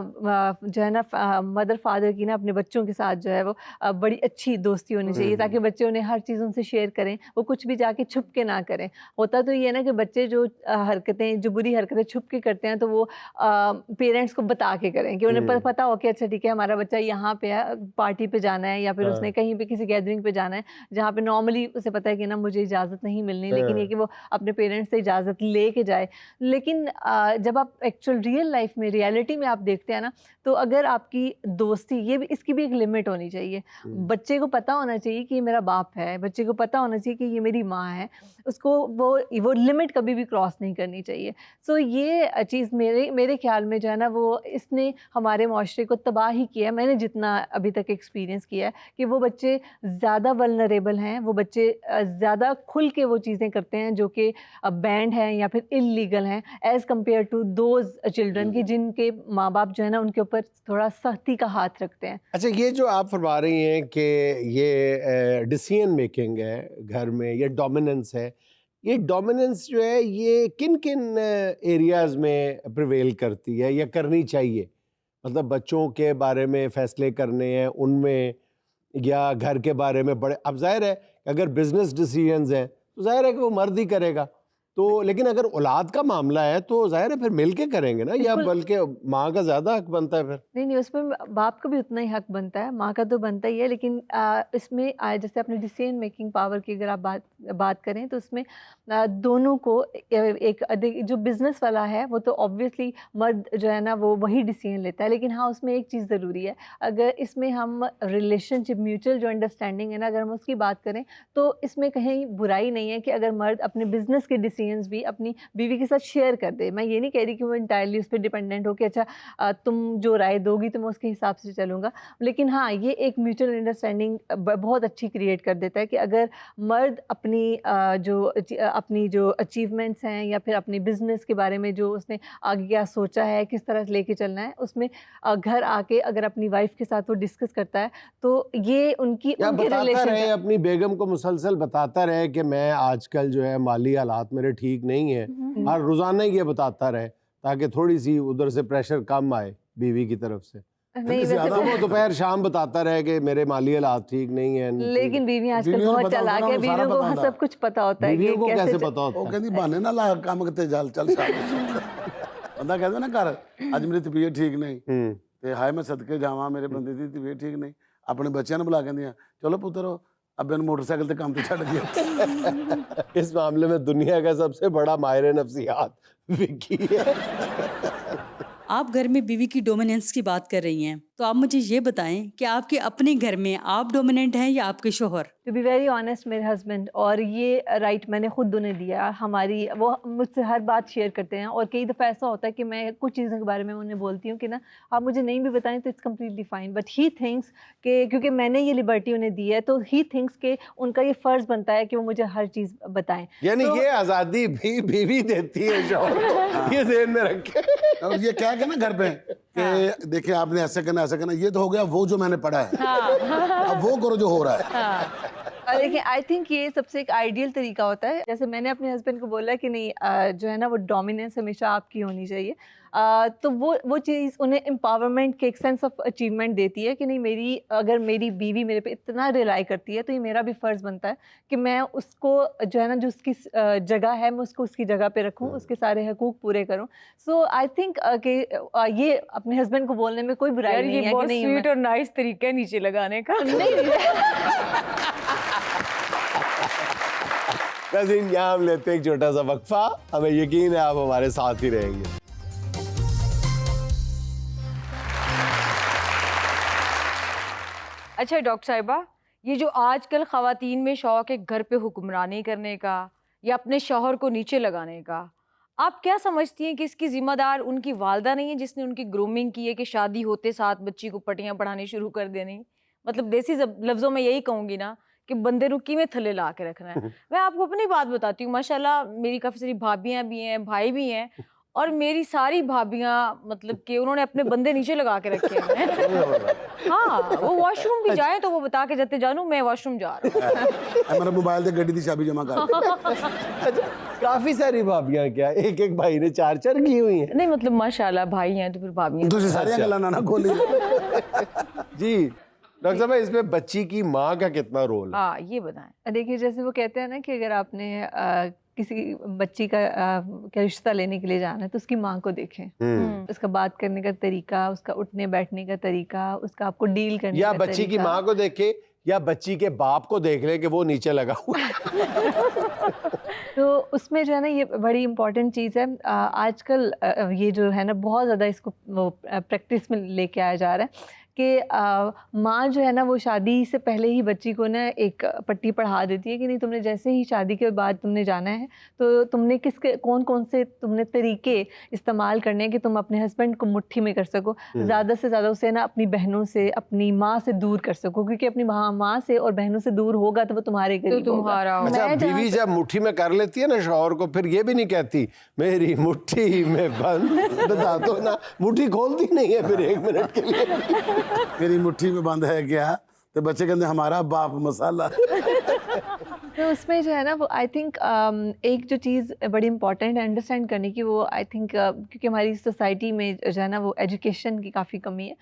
जो है ना मदर फादर की ना अपने बच्चों के साथ जो है वो बड़ी अच्छी दोस्ती होनी चाहिए, ताकि बच्चे उन्हें हर चीज़ उनसे शेयर करें, वो कुछ भी जाके छुप के ना करें। होता तो ये है ना कि बच्चे जो हरकतें, जो बुरी हरकतें छुप के करते हैं, तो वो पेरेंट्स को बता के करें, कि उन्हें पता हो कि अच्छा ठीक है हमारा बच्चा यहाँ पे है, पार्टी पे जाना है, या फिर उसने कहीं पे किसी गैदरिंग पे जाना है जहाँ पे नॉर्मली उसे पता है कि ना मुझे इजाज़त नहीं मिलनी, लेकिन ये कि वो अपने पेरेंट्स से इजाज़त लेके जाए। लेकिन जब आप एक्चुअल रियल लाइफ में, रियलिटी में आप देखते हैं ना, तो अगर आपकी दोस्ती, ये भी, इसकी भी एक लिमिट होनी चाहिए। बच्चे को पता होना चाहिए कि ये मेरा बाप है, बच्चे को पता होना चाहिए कि ये मेरी माँ है, उसको वो लिमिट कभी भी क्रॉस नहीं करनी चाहिए। सो ये चीज़ मेरे ख्याल में जो है ना, वो इसने हमारे माशरे को तबाह ही किया है। मैंने जितना अभी तक एक्सपीरियंस किया है कि वो बच्चे ज़्यादा वल्नरेबल हैं, वो बच्चे ज़्यादा खुल के वो चीज़ें करते हैं जो कि बैंड हैं या फिर इलीगल हैं, as compare to those children की जिनके माँ बाप जो है ना उनके ऊपर थोड़ा सख्ती का हाथ रखते हैं। अच्छा, ये जो आप फरमा रही हैं कि ये डिसीजन मेकिंग है घर में, ये डोमिनेंस है, ये डोमिनेंस जो है ये किन किन एरियाज में प्रिवेल करती है या करनी चाहिए? मतलब बच्चों के बारे में फैसले करने हैं उनमें, या घर के बारे में बड़े, अब जाहिर है अगर बिजनेस डिसीजंस हैं तो जाहिर है कि वो मर्द ही करेगा, तो लेकिन अगर औलाद का मामला है तो जाहिर है फिर मिल के करेंगे ना, या बल्कि माँ का ज़्यादा हक बनता है फिर? नहीं, उसमें बाप का भी उतना ही हक बनता है, माँ का तो बनता ही है, लेकिन इसमें जैसे अपने डिसीजन मेकिंग पावर की अगर आप बात करें तो उसमें दोनों को जो बिजनेस वाला है वो तो ऑब्वियसली मर्द जो है ना वो वही डिसीजन लेता है, लेकिन हाँ उसमें एक चीज़ ज़रूरी है, अगर इसमें हम रिलेशनशिप, म्यूचुअल जो अंडरस्टैंडिंग है ना, अगर हम उसकी बात करें तो इसमें कहीं बुराई नहीं है कि अगर मर्द अपने बिजनेस के डिसीजंस भी अपनी बीवी के साथ शेयर कर दे। मैं ये नहीं कह रही कि वो इंटायरली उस पर डिपेंडेंट हो कि अच्छा तुम जो राय दोगी तो मैं उसके हिसाब से चलूँगा, लेकिन हाँ ये एक म्यूचुअल अंडरस्टैंडिंग बहुत अच्छी क्रिएट कर देता है कि अगर मर्द अपनी जो अचीवमेंट्स हैं या फिर अपनी बिजनेस के बारे में जो उसने आगे क्या सोचा है, किस तरह से लेके चलना है, उसमें घर आके अगर अपनी वाइफ के साथ वो डिस्कस करता है तो ये उनके बताता रिलेशन रहे, अपनी बेगम को मुसलसल बताता रहे कि मैं आजकल जो है माली हालात मेरे ठीक नहीं है, हर रोजाना ही ये बताता रहे ताकि थोड़ी सी उधर से प्रेशर कम आए बीवी की तरफ से। नहीं, वैसे तो वो दोपहर शाम बताता रहे कि मेरे माली हालात ठीक नहीं है। लेकिन बीवी आजकल बीवियों को बहुत पता होता चालाक ना, है, वो सारा बीवियों को पता होता। सब कुछ पता होता है बीवियों को कि कैसे पता होता वो है? कहती बहाने ना ला काम करते चल बंदा कहता ना घर ਅੱਜ ਮੇਰੀ ਤਬੀਅਤ ਠੀਕ ਨਹੀਂ ਤੇ ਹਾਏ ਮੈਂ ਸਦਕੇ ਜਾਵਾਂ ਮੇਰੇ ਬੰਦੇ ਦੀ ਤਬੀਅਤ ਠੀਕ ਨਹੀਂ, ਆਪਣੇ ਬੱਚਿਆਂ ਨੂੰ ਬੁਲਾ ਕਹਿੰਦੀਆਂ ਚਲੋ ਪੁੱਤਰੋ ਅੱਬੇ ਨੂੰ ਮੋਟਰਸਾਈਕਲ ਤੇ ਕੰਮ ਤੇ ਛੱਡ ਗਿਆ। इस मामले में दुनिया का सबसे बड़ा माहिर नफ्सियात विक्की है। आप घर में बीवी की डोमिनेंस की बात कर रही हैं, तो आप मुझे ये बताएं कि आपके अपने घर में आप डोमिनेंट हैं या आपके शोहर? टू बी वेरी ऑनेस्ट मेरे हस्बैंड, और ये राइट मैंने खुद उन्हें दिया। हमारी वो मुझसे हर बात शेयर करते हैं, और कई दफ़ा ऐसा होता है कि मैं कुछ चीज़ों के बारे में उन्हें बोलती हूँ कि ना आप मुझे नहीं भी बताएं तो it's completely fine, but he thinks कि क्योंकि मैंने ये लिबर्टी उन्हें दी है तो ही थिंक्स कि उनका ये फ़र्ज़ बनता है कि वो मुझे हर चीज़ बताएं। यानी तो ये आज़ादी भी बीवी देती है शौहर को, ये ज़हन में रखे। और ये क्या है ना घर पे कि देखिए आपने ऐसे करना ऐसा करना, ये तो हो गया वो जो मैंने पढ़ा है, अब वो करो जो हो रहा है। लेकिन आई थिंक ये सबसे एक आइडियल तरीका होता है। जैसे मैंने अपने हस्बैंड को बोला कि नहीं जो है ना वो डोमिनेंस हमेशा आपकी होनी चाहिए, तो वो चीज़ उन्हें एम्पावरमेंट के एक सेंस ऑफ अचीवमेंट देती है कि नहीं अगर मेरी बीवी मेरे पे इतना रिलाई करती है तो ये मेरा भी फ़र्ज़ बनता है कि मैं उसको जो है ना जो उसकी जगह है मैं उसको उसकी जगह पे रखूँ, उसके सारे हकूक़ पूरे करूँ। सो आई थिंक कि ये अपने हस्बैंड को बोलने में कोई बुराई नहीं है कि नहीं स्वीट और नाइस तरीका है नीचे लगाने का। नाज़रीन, यहाँ हम लेते हैं एक छोटा सा वक्फा, हमें यकीन है आप हमारे साथ ही रहेंगे। अच्छा डॉक्टर साहिबा, ये जो आजकल ख़वातीन में शौक है घर पे हुक्मरानी करने का या अपने शौहर को नीचे लगाने का, आप क्या समझती हैं कि इसकी ज़िम्मेदार उनकी वालदा नहीं है जिसने उनकी ग्रूमिंग की है कि शादी होते साथ बच्ची को पट्टियाँ पढ़ानी शुरू कर देनी? मतलब देसी लफ्ज़ों में यही कहूँगी ना कि बंदे नु किवें थले ला के रखना है। मैं आपको अपनी बात बताती हूँ, माशाल्लाह मेरी काफ़ी सारी भाभियाँ भी हैं, भाई भी हैं, और मेरी सारी भाभियाँ मतलब कि उन्होंने अपने बंदे नीचे लगा के रखे हैं। हाँ, वो वॉशरूम भी जाए तो वो बता के जाते, जानू मैं वॉशरूम जा रहा हूँ। मेरा मोबाइल से गड्डी की चाबी जमा कर। अच्छा, काफी सारी भाभियां, क्या एक एक भाई ने 4-4 की हुई हैं? नहीं मतलब माशाल्लाह भाई हैं तो फिर भाभियाँ। दूसरी सारी गल्ला ना खोली। जी डॉक्टर साहब, इसमें बच्ची की माँ का कितना रोल है? हाँ, ये बताएं। देखिए, जैसे वो कहते हैं ना कि अगर आपने किसी बच्ची का रिश्ता लेने के लिए जाना है तो उसकी माँ को देखें, उसका बात करने का तरीका, उसका उठने बैठने का तरीका, उसका आपको डील करने या का बच्ची की तरीका। माँ को देखे या बच्ची के बाप को देख ले कि वो नीचे लगा हुआ है। तो उसमें जो है ना, ये बड़ी इम्पोर्टेंट चीज़ है। आजकल ये जो है ना बहुत ज़्यादा इसको प्रैक्टिस में लेके आया जा रहा है कि माँ जो है ना वो शादी से पहले ही बच्ची को ना एक पट्टी पढ़ा देती है कि नहीं, तुमने जैसे ही शादी के बाद तुमने जाना है तो तुमने कौन कौन से तुमने तरीके इस्तेमाल करने हैं कि तुम अपने हस्बैंड को मुट्ठी में कर सको, ज़्यादा से ज़्यादा उसे ना अपनी बहनों से, अपनी माँ से दूर कर सको, क्योंकि अपनी माँ से और बहनों से दूर होगा तो वो तुम्हारे करीब होगा। तुम्हारा अच्छा, बीवी जब मुट्ठी में कर लेती है ना शौहर को, फिर ये भी नहीं कहती मेरी मुट्ठी में बंद, बता दो ना, मुट्ठी खोलती नहीं है फिर 1 मिनट के लिए। मेरी मुट्ठी में बंद है क्या, तो बच्चे कहते हमारा बाप मसाला। तो उसमें जो है ना वो आई थिंक एक जो चीज़ बड़ी इंपॉर्टेंट है अंडरस्टैंड करने की, वो आई थिंक क्योंकि हमारी सोसाइटी में जो है ना वो एजुकेशन की काफ़ी कमी है।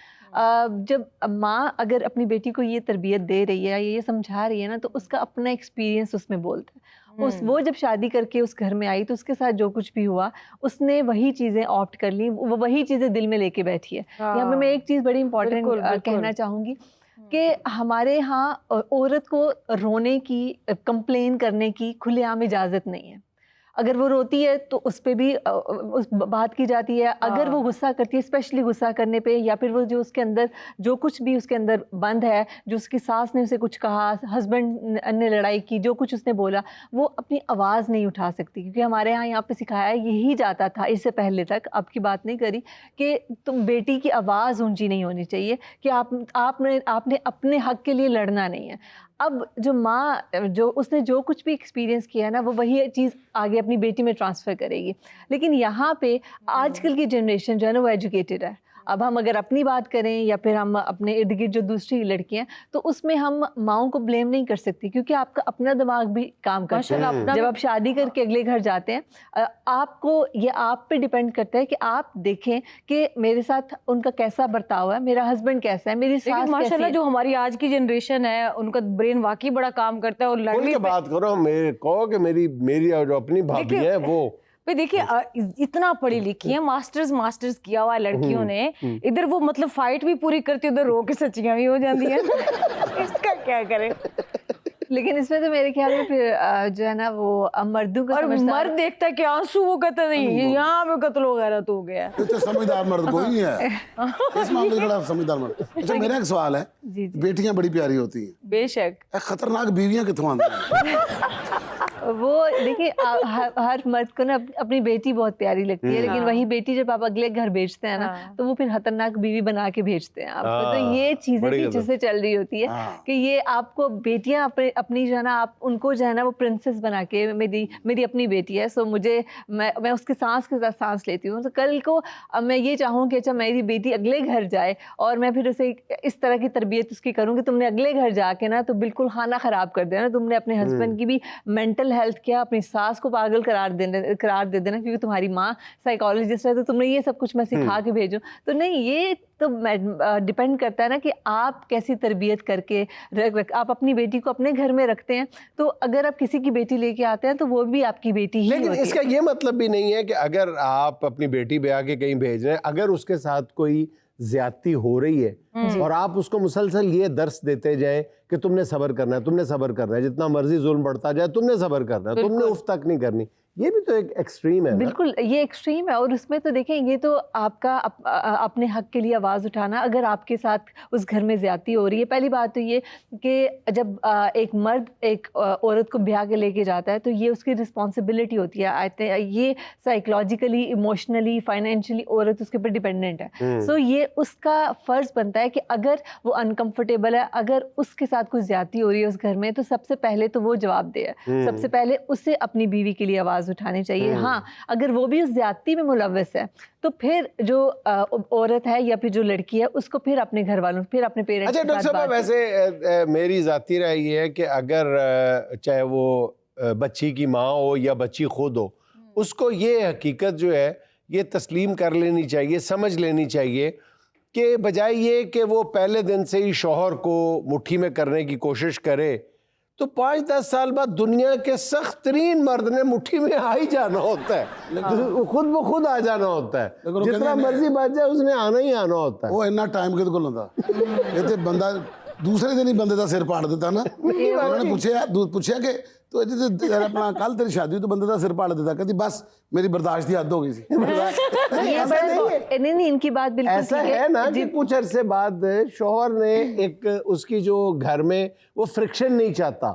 जब माँ अगर अपनी बेटी को ये तरबियत दे रही है, ये समझा रही है ना, तो उसका अपना एक्सपीरियंस उसमें बोलता है। वो जब शादी करके उस घर में आई तो उसके साथ जो कुछ भी हुआ उसने वही चीज़ें ऑप्ट कर ली, वो वही चीज़ें दिल में लेके बैठी है। यहाँ पे मैं एक चीज़ बड़ी इंपॉर्टेंट कहना चाहूँगी कि हमारे यहाँ औरत को रोने की, कंप्लेन करने की खुलेआम इजाज़त नहीं है। अगर वो रोती है तो उस पे भी उस बात की जाती है। अगर वो गुस्सा करती है, स्पेशली गुस्सा करने पे, या फिर वो जो उसके अंदर जो कुछ भी उसके अंदर बंद है, जो उसकी सास ने उसे कुछ कहा, हस्बैंड ने लड़ाई की, जो कुछ उसने बोला, वो अपनी आवाज़ नहीं उठा सकती, क्योंकि हमारे यहाँ पे सिखाया यही जाता था इससे पहले तक, अब की बात नहीं करी, कि तुम बेटी की आवाज़ ऊंची नहीं होनी चाहिए, कि आपने अपने हक के लिए लड़ना नहीं है। अब जो माँ जो उसने जो कुछ भी एक्सपीरियंस किया है ना, वो वही चीज़ आगे अपनी बेटी में ट्रांसफ़र करेगी। लेकिन यहाँ पे आजकल की जनरेशन जो है ना वो एजुकेटेड है। अब हम अगर अपनी बात करें या फिर हम अपने इर्द गिर्द जो दूसरी लड़कियां, तो उसमें हम माओं को ब्लेम नहीं कर सकती, क्योंकि आपका अपना दिमाग भी काम करता है। जब आप शादी करके अगले घर जाते हैं, आपको ये आप पे डिपेंड करता है कि आप देखें कि मेरे साथ उनका कैसा बर्ताव है, मेरा हस्बैंड कैसा है, मेरी सास माशाल्लाह जो हमारी आज की जनरेशन है उनका ब्रेन वाकई बड़ा काम करता है। और लड़ने बात करो, मेरे कहो कि मेरी जो अपनी भाभी है वो देखिए इतना पढ़ी लिखी है, मास्टर्स किया हुआ है लड़कियों ने, इधर वो मतलब फाइट भी पूरी करती है, उधर रो के सच्चियां भी हो जाती है। इसका क्या करें? लेकिन इसमें तो मेरे ख्याल में फिर जो है ना वो मर्दों का, और मर्द देखता है कि आंसू वो कहता नहीं यहाँ पे कत्ल वगैरह तो हो गया। तो समझदार मर्द कोई है इस मामले में, समझदार मर्द। अच्छा, मेरा एक सवाल है, बेटियां बड़ी प्यारी होती हैं, बेशक, खतरनाक बीवियां कितों आती हैं? वो देखिए हर मर्द को ना अपनी बेटी बहुत प्यारी लगती है, लेकिन वही बेटी जब आप अगले घर भेजते हैं ना, तो वो फिर खतरनाक बीवी बना के भेजते हैं आपको। तो ये चीजें पीछे से चल रही होती है कि ये आपको बेटियां अपनी जो है ना, आप उनको जो है ना वो प्रिंसेस बना के, मेरी अपनी बेटी है, सो मैं उसके सांस के साथ सांस लेती हूँ। तो कल को मैं ये चाहूँ कि अच्छा मेरी बेटी अगले घर जाए और मैं फिर उसे इस तरह की तरबियत उसकी करूँ कि तुमने अगले घर जाके ना तो बिल्कुल खाना खराब कर देना, तुमने अपने हस्बैंड की भी मेंटल हेल्थ क्या, अपनी सास को पागल करार दे देना, क्योंकि तुम्हारी माँ साइकोलॉजिस्ट है, तो तुमने ये सब कुछ मैं सिखा के भेजूं। तो नहीं, ये तो डिपेंड करता है ना कि आप कैसी तरबियत करके आप अपनी बेटी को अपने घर में रखते हैं। तो अगर आप किसी की बेटी लेके आते हैं तो वो भी आपकी बेटी ही लेकिन इसका ये मतलब भी नहीं है कि अगर आप अपनी बेटी ब्याह के कहीं भेज रहे हैं, अगर उसके साथ कोई ज्यादती हो रही है और आप उसको मुसलसल ये दर्स देते जाए कि तुमने सब्र करना है, तुमने सब्र करना है, जितना मर्जी जुल्म बढ़ता जाए तुमने सब्र करना है, तुमने उफ तक नहीं करनी, ये भी तो एक एक्सट्रीम है। बिल्कुल, ये एक्सट्रीम है। और उसमें तो देखें, ये तो आपका अपने हक के लिए आवाज़ उठाना, अगर आपके साथ उस घर में ज़्यादती हो रही है। पहली बात तो ये कि जब एक मर्द एक औरत को ब्याह के लेके जाता है तो ये उसकी रिस्पॉन्सिबिलिटी होती है। ये साइकोलॉजिकली, इमोशनली, फाइनेंशियली औरत उसके ऊपर डिपेंडेंट है। सो ये उसका फ़र्ज़ बनता है कि अगर वो अनकम्फर्टेबल है, अगर उसके साथ साथ कुछ ज्यादती हो रही है उस घर में, तो सबसे पहले तो वो जवाबदेह है। सबसे पहले उसे अपनी बीवी के लिए आवाज़ उठानी चाहिए। हाँ, अगर वो भी उस ज्यादती में मुलव्वस है तो फिर जो औरत है या फिर जो लड़की है उसको फिर अपने घर वालों, फिर अपने पेरेंट्स अच्छा डॉक्टर साहब, वैसे मेरी ज़ाती राय ये है कि अगर चाहे वो बच्ची की माँ हो या बच्ची खुद हो, उसको ये हकीकत जो है ये तस्लीम कर लेनी चाहिए, समझ लेनी चाहिए कि बजाय ये कि वो पहले दिन से ही शौहर को मुट्ठी में करने की कोशिश करे, तो 5-10 साल बाद दुनिया के सख्त तरीन मर्द ने मुट्ठी में आ ही जाना होता है, खुद ब खुद आ जाना होता है, जितना मर्जी बात जाए उसने आना ही आना होता है। ਉਹ ਇੰਨਾ ਟਾਈਮ ਕਿਹਦੇ ਕੋਲ ਹੁੰਦਾ ਇਹ ਤੇ ਬੰਦਾ ਦੂਸਰੇ ਦਿਨ ਹੀ ਬੰਦੇ ਦਾ ਸਿਰ ਪਾੜ ਦਿੱਤਾ ਨਾ। ਉਹਨਾਂ ਨੇ ਪੁੱਛਿਆ ਕਿ ਤੂੰ ਅਜੇ ਤੇ ਆਪਣਾ ਕੱਲ ਤੇਰੀ ਸ਼ਾਦੀ ਹੋਈ तो ਬੰਦੇ ਦਾ ਸਿਰ ਪਾੜ ਦਿੱਤਾ, ਕਹਿੰਦੀ ਬਸ मेरी बर्दाश्त की हद हो गई थी। नहीं, इनकी बात बिल्कुल ऐसा है ना कि कुछ अरसे बाद शौहर ने एक उसकी जो घर में वो फ्रिक्शन नहीं चाहता,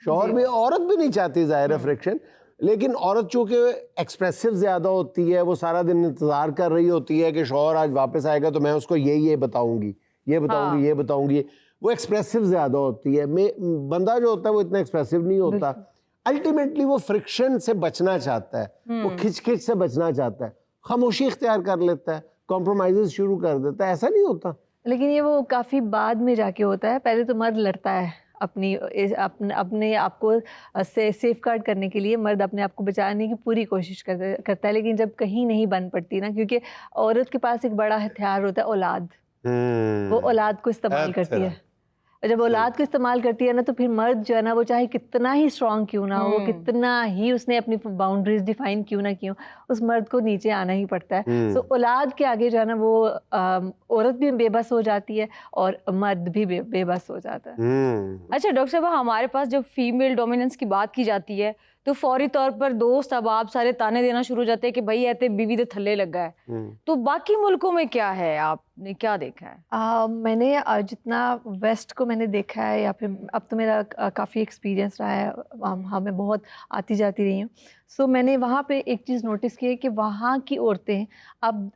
शौहर भी औरत भी नहीं चाहती जाहिर है फ्रिक्शन, लेकिन औरत चूंकि एक्सप्रेसिव ज़्यादा होती है, वो सारा दिन इंतज़ार कर रही होती है कि शौहर आज वापस आएगा तो मैं उसको ये बताऊंगी, ये बताऊंगी, ये बताऊंगी, वो एक्सप्रेसिव ज़्यादा होती है। बंदा जो होता है वो इतना एक्सप्रेसिव नहीं होता। अल्टीमेटली वो फ्रिक्शन से बचना चाहता है, वो खिच से बचना चाहता है, खामोशी इख्तियार कर लेता है, कॉम्प्रोमाइज़ शुरू कर देता है। ऐसा नहीं होता, लेकिन ये वो काफ़ी बाद में जाके होता है। पहले तो मर्द लड़ता है अपने आप को से सेफ गार्ड करने के लिए, मर्द अपने आप को बचाने की पूरी कोशिश करता है, लेकिन जब कहीं नहीं बन पड़ती ना, क्योंकि औरत के पास एक बड़ा हथियार होता है औलाद, वो औलाद को इस्तेमाल करती है। जब औलाद को इस्तेमाल करती है ना, तो फिर मर्द जो है ना, वो चाहे कितना ही स्ट्रांग क्यों ना हो, कितना ही उसने अपनी बाउंड्रीज डिफाइन क्यों ना की हो, उस मर्द को नीचे आना ही पड़ता है। तो औलाद के आगे जो है ना, वो औरत भी बेबस हो जाती है और मर्द भी बेबस हो जाता है। अच्छा डॉक्टर साहब, हमारे पास जब फीमेल डोमिनेंस की बात की जाती है तो फौरी तौर पर दोस्त अब आप सारे ताने देना शुरू हो जाते हैं कि भाई ऐसे बीवी दे थल्ले लगा है। तो बाकी मुल्कों में क्या है, आपने क्या देखा है? मैंने जितना वेस्ट को मैंने देखा है, या फिर अब तो मेरा काफ़ी एक्सपीरियंस रहा है, हाँ मैं बहुत आती जाती रही हूँ, सो मैंने वहाँ पे एक चीज़ नोटिस की है कि वहाँ की औरतें अब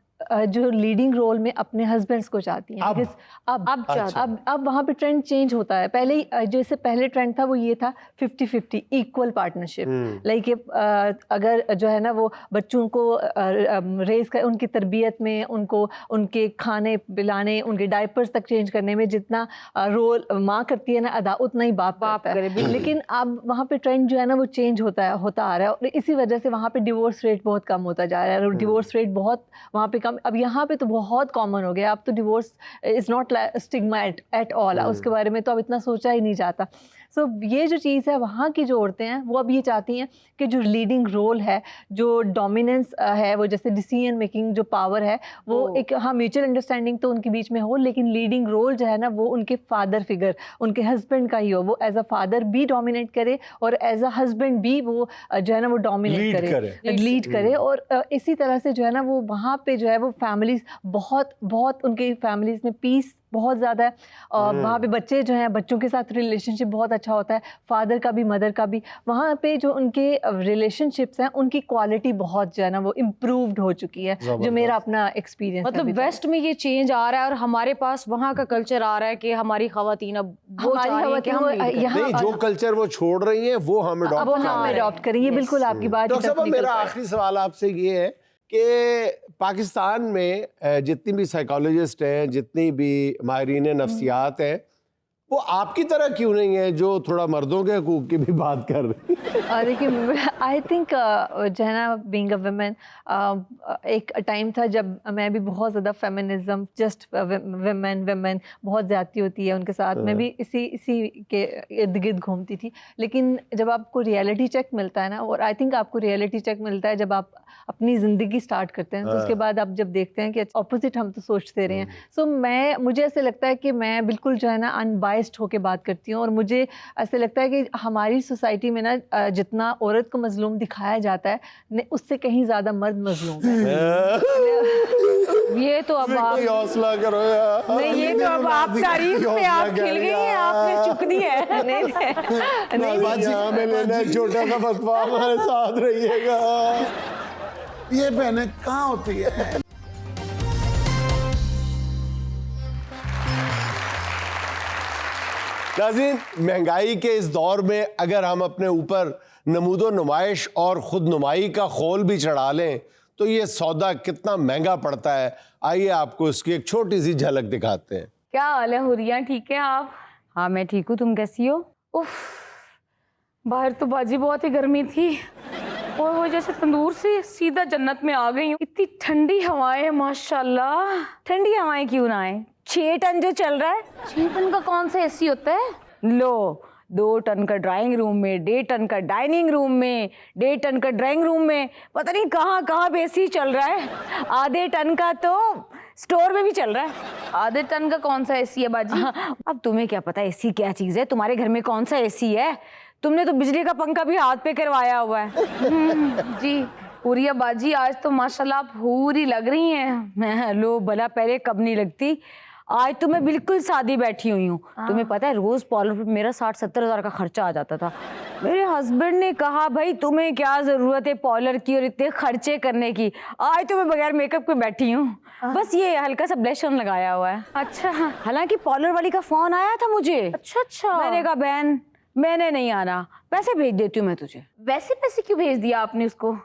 जो लीडिंग रोल में अपने हस्बैंड्स को चाहती हैं। अब वहाँ पे ट्रेंड चेंज होता है। पहले जैसे पहले ट्रेंड था वो ये था 50-50 इक्वल पार्टनरशिप, लाइक अगर जो है ना वो बच्चों को रेज कर, उनकी तरबियत में, उनको उनके खाने पिलाने, उनके डायपर्स तक चेंज करने में जितना रोल माँ करती है ना अदा, उतना ही बाप करता है। लेकिन अब वहाँ पे ट्रेंड जो है ना वो चेंज होता आ रहा है, और इसी वजह से वहाँ पे डिवोर्स रेट बहुत कम होता जा रहा है, और डिवोर्स रेट बहुत वहाँ पे अब यहाँ पे तो बहुत कॉमन हो गया। अब तो divorce is not stigma at all, उसके बारे में तो अब इतना सोचा ही नहीं जाता। सो ये जो चीज़ है, वहाँ की जो औरतें हैं वो अब ये चाहती हैं कि जो लीडिंग रोल है, जो डोमिनेंस है, वो जैसे डिसीजन मेकिंग जो पावर है, वो एक हाँ म्यूचुअल अंडरस्टैंडिंग तो उनके बीच में हो, लेकिन लीडिंग रोल जो है ना वो उनके फादर फिगर, उनके हस्बैंड का ही हो। वो एज अ फादर भी डोमिनेट करे और एज अ हस्बैंड भी वो जो है ना वो डोमिनेट लीड करे। और इसी तरह से जो है ना वो वहाँ पे जो है वो फैमिलीज बहुत उनके फैमिलीज में पीस बहुत ज़्यादा है, और वहाँ पे बच्चे जो हैं, बच्चों के साथ रिलेशनशिप बहुत अच्छा होता है, फादर का भी मदर का भी। वहाँ पे जो उनके रिलेशनशिप्स हैं उनकी क्वालिटी बहुत जो है ना वो इम्प्रूव्ड हो चुकी है, जो मेरा अपना एक्सपीरियंस। मतलब वेस्ट में ये चेंज आ रहा है और हमारे पास वहाँ का कल्चर आ रहा है कि हमारी खवातीन अब वो नहीं, जो कल्चर वो छोड़ रही हैं वो हम अडॉप्ट करें। ये बिल्कुल आपकी बात। डॉक्टर साहब, मेरा आखिरी सवाल आपसे ये है कि पाकिस्तान में जितनी भी साइकोलॉजिस्ट हैं, जितनी भी माहिरीन नफ्सियात हैं, वो आपकी तरह क्यों नहीं है जो थोड़ा मर्दों के हकूक़ की भी बात कर रही है? देखिए, आई थिंक जो है ना, बीइंग अ वुमेन, एक टाइम था जब मैं भी बहुत ज़्यादा फेमिनिज्म, जस्ट वुमेन बहुत ज़्यादती होती है उनके साथ, मैं भी इसी के इर्द गिर्द घूमती थी। लेकिन जब आपको रियलिटी चेक मिलता है ना, और आई थिंक आपको रियलिटी चेक मिलता है जब आप अपनी ज़िंदगी स्टार्ट करते हैं, तो उसके बाद आप जब देखते हैं कि ऑपोजिट हम तो सोचते रहे हैं। सो मुझे ऐसे लगता है कि मैं बिल्कुल जो है ना अनबाइस्ड होके बात करती हूँ, और मुझे ऐसे लगता है कि हमारी सोसाइटी में ना जितना औरत को मजलूम दिखाया जाता है, उससे कहीं ज़्यादा मर्द मजलूम है। ये तो अब आप हौसला करो यार। नहीं, ये तो अब आप तारीफ पे आप खिल गई हैं, आपने चुक दी है। नहीं, छोटा सा फतवा हमारे साथ रहिएगा। ये बहनें कहाँ होती है? नाज़रीन, महंगाई के इस दौर में अगर हम अपने ऊपर नमूदो नुमाइश और खुद नुमाई का खोल भी चढ़ा लें तो ये सौदा कितना महंगा पड़ता है। आइए आपको इसकी एक छोटी सी झलक दिखाते हैं। क्या हाल है हुरिया, ठीक है आप? हाँ मैं ठीक हूँ, तुम कैसी हो? उफ, बाहर तो बाजी बहुत ही गर्मी थी और वो जैसे तंदूर से सीधा जन्नत में आ गई हूँ। इतनी ठंडी हवाएं, माशाल्लाह। ठंडी हवाएं क्यों ना आए? 6 टन जो चल रहा है। 6 टन का कौन सा एसी होता है? लो, 2 टन का ड्राइंग रूम में, 1.5 टन का डाइनिंग रूम में, 1.5 टन का ड्राइंग रूम में, पता नहीं कहाँ कहाँ पे एसी चल रहा है। आधे टन का तो स्टोर में भी चल रहा है। आधे टन का कौन सा एसी है बाजी? अब तुम्हें क्या पता एसी क्या चीज़ है? तुम्हारे घर में कौन सा एसी है? तुमने तो बिजली का पंखा भी हाथ पे करवाया हुआ है। जी हुरिया बाजी, आज तो माशाल्लाह आप हूरी लग रही हैं। लो भला, पहले कब नहीं लगती। आज तो मैं बिल्कुल सादी बैठी हुई हूँ। तुम्हें पता है रोज पार्लर पे मेरा 60-70 हज़ार का खर्चा आ जाता था। मेरे हस्बैंड ने कहा भाई तुम्हें क्या जरूरत है पार्लर की और इतने खर्चे करने की। आज तो मैं बगैर मेकअप के बैठी हूँ, बस ये हल्का सा ब्लश ऑन लगाया हुआ है। अच्छा, हालांकि पार्लर वाली का फोन आया था मुझे। अच्छा, मैंने कहा बहन मैंने नहीं आना, पैसे भेज देती हूँ मैं तुझे। वैसे पैसे क्यों भेज दिया आपने उसको?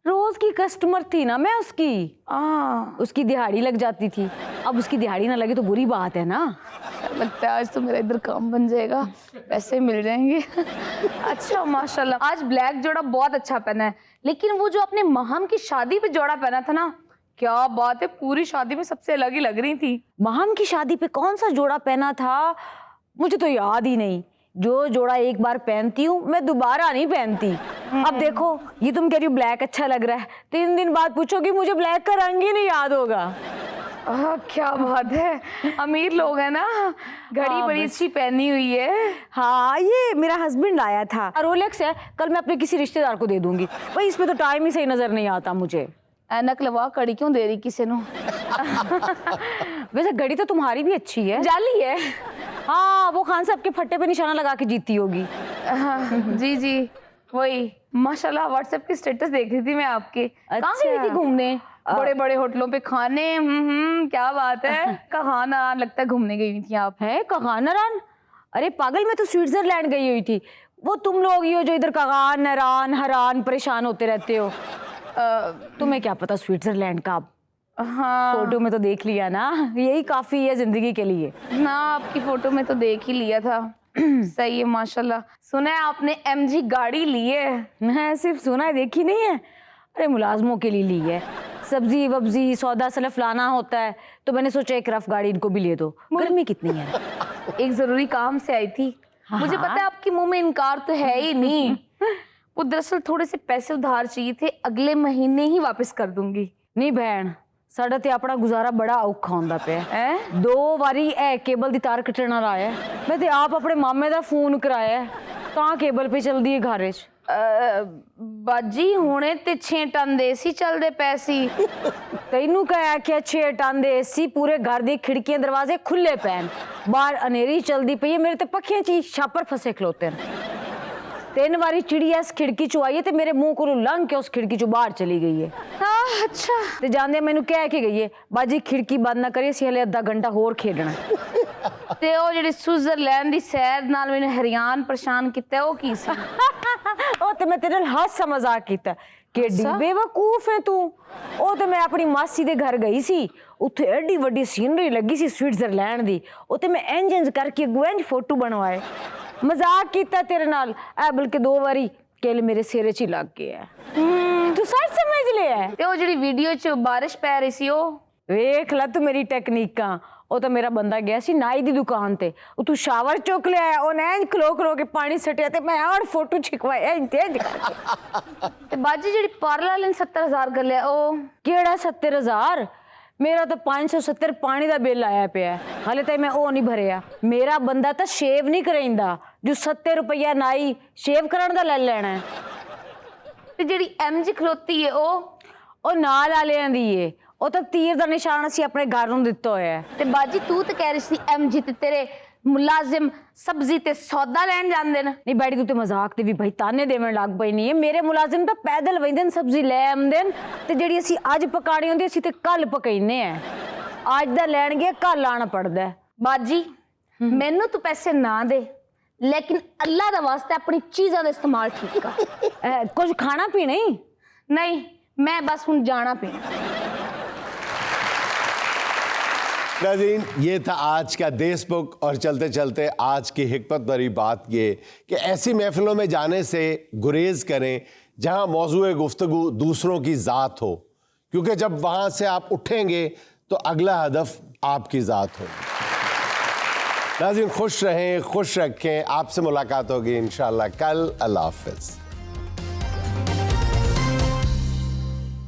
रोज की कस्टमर थी ना मैं उसकी। उसकी दिहाड़ी लग जाती थी, अब उसकी दिहाड़ी ना लगे तो बुरी बात है ना। लगता है आज तो मेरा इधर काम बन जाएगा, पैसे मिल जाएंगे। अच्छा माशाल्लाह, आज ब्लैक जोड़ा बहुत अच्छा पहना है, लेकिन वो जो आपने महम की शादी पे जोड़ा पहना था ना, क्या बात है, पूरी शादी में सबसे अलग ही लग रही थी। महम की शादी पे कौन सा जोड़ा पहना था मुझे तो याद ही नहीं। जो जोड़ा एक बार पहनती हूँ मैं दोबारा नहीं पहनती। अब देखो ये तुम कह रही हो ब्लैक अच्छा लग रहा है, 3 दिन बाद पूछोगी मुझे ब्लैक का रंग ही नहीं याद होगा। क्या बात है, अमीर लोग हैं ना। घड़ी बड़ी अच्छी पहनी हुई है। हाँ ये मेरा हस्बैंड आया था, रोलेक्स है, कल मैं अपने किसी रिश्तेदार को दे दूंगी। भाई इसमें तो टाइम ही सही नजर नहीं आता मुझे। ऐनक लगा, कड़ी क्यों दे रही किसी ने? वैसे घड़ी तो तुम्हारी भी अच्छी है, जाली है। हाँ वो खान साहब के फट्टे पे निशाना लगा के जीती होगी। जी जी वही, माशाल्लाह व्हाट्सएप की स्टेटस देख रही थी मैं आपके। कहाँ गई थी घूमने? बड़े बड़े होटलों पे खाने। क्या बात है, कहाँ ना लगता है घूमने गई हुई थी आप? है कहाँ नारान? अरे पागल, मैं तो स्विट्जरलैंड गई हुई थी। वो तुम लोग ही हो जो इधर कगान नारान हरान परेशान होते रहते हो। तुम्हें क्या पता स्विट्जरलैंड का? हाँ फोटो में तो देख लिया ना, यही काफी है जिंदगी के लिए ना। आपकी फोटो में तो देख ही लिया था। सही है माशाल्लाह। सुना है आपने MG गाड़ी ली है? मैं सिर्फ सुना है, देखी नहीं है। अरे मुलाजमों के लिए ली है, सब्जी वब्जी सौदा सलफ लाना होता है, तो मैंने सोचा एक रफ गाड़ी इनको भी ले दो। गर्मी कितनी है। एक जरूरी काम से आई थी। मुझे पता है आपके मुंह में इनकार तो है ही नहीं। वो दरअसल थोड़े से पैसे उधार चाहिए थे, अगले महीने ही वापस कर दूंगी। नहीं बहन, साडा ते अपना गुजारा बड़ा औखा होंदा पे है। 2 बारी ए केबल दी तार कटना रहा है, मैं ते आप अपने मामे दा फोन कराया तां केबल पे चलदी है घर च। बाजी हुणे ते 6 टन दे एसी चलदे पैसी। तैनू कहा क्या 6 टन दे एसी पूरे घर दी खिड़कियां दरवाजे खुले पैन, बाहर अनेरी चलदी पई है, मेरे ते पक्खियां ची छापर फसे खलोते हैं। 3 बारी चिड़िया इस खिड़की चो आई है ते मेरे मुंह को लंघ के उस खिड़की चो बाहर चली गई है। अच्छा ते जांदे मैनू कह के गई है बाजी खिड़की बंद ना करिए, सी हले आधा घंटा होर खेडना। ते ओ जेड़ी स्विट्जरलैंड दी सैर नाल मैनू हरियाण परेशान कीता, ओ की सी? ओ ते मैं तेरे नाल हासा मजाक कीता। केडी बेवकूफ है तू। ओ ते मैं अपनी मासी दे घर गई सी, उत्थे एडी वड्डी सीनरी लगी सी स्विट्जरलैंड दी, ओ ते मैं इंज करके अगुएं फोटो बनवाए। मजाक कीता तेरे नाल, ए बल्कि 2 बारी केल मेरे सिर च लग गया। तू सच समझ लिया? ते ओ जेड़ी वीडियो च बारिश पै रही सी, ओ वेख ला तू मेरी टेक्निकां। ओ तो मेरा बंदा गया सी नाई दी दुकान ते, ओ तू शावर चुक लिया, ओ नैन खलो खलो के पानी सटिया ते मैं और फोटो छिकवाया इंतेज। ते बाजी जेड़ी पार्लर वाले ने 70,000 गलिया, ओ केड़ा 70,000? मेरा तो 570 पानी का बिल आया पे, हाले तक मैं वो नहीं भरिया। मेरा बंदा तो शेव नहीं कराइंदा, जो 70 रुपया नाई शेव कराने का ले लेना है। ते जेड़ी MG खलोती है ओ नाल वालियां दी है, वो तो तीर का निशान असी अपने घर नूं दिता होया है। ते बाजी तू तो कह रही सी MG ते तेरे मुलाजिम सब्जी ते सौदा लैन जांदे न। नहीं बैठी तू ते मजाक ते भी भाई ताने देवन लग पई नहीं है। मेरे मुलाजिम तो पैदल वेंदे न सब्जी ले आंदे न, ते जेड़ी असी अज पकानी होंदी असी ते कल पकाइने हैं। अज दा लैन गए कल आना पड़दा है। बाजी मैनू तू पैसे ना दे, लेकिन अल्लाह दा वास्ते अपनी चीज़ां दा इस्तेमाल ठीक कर। कुछ खाना पीना ही? नहीं, मैं बस हुण जाना पीना। नाज़रीन, ये था आज का देश बुक। और चलते चलते आज की हिकमत भरी बात ये कि ऐसी महफिलों में जाने से गुरेज करें जहां मौजूए गुफ्तगू दूसरों की ज़ात हो, क्योंकि जब वहां से आप उठेंगे तो अगला हदफ आपकी ज़ात हो। नाज़रीन, खुश रहें, खुश रखें। आपसे मुलाकात होगी इंशाअल्लाह कल। अल्लाह हाफ़िज़।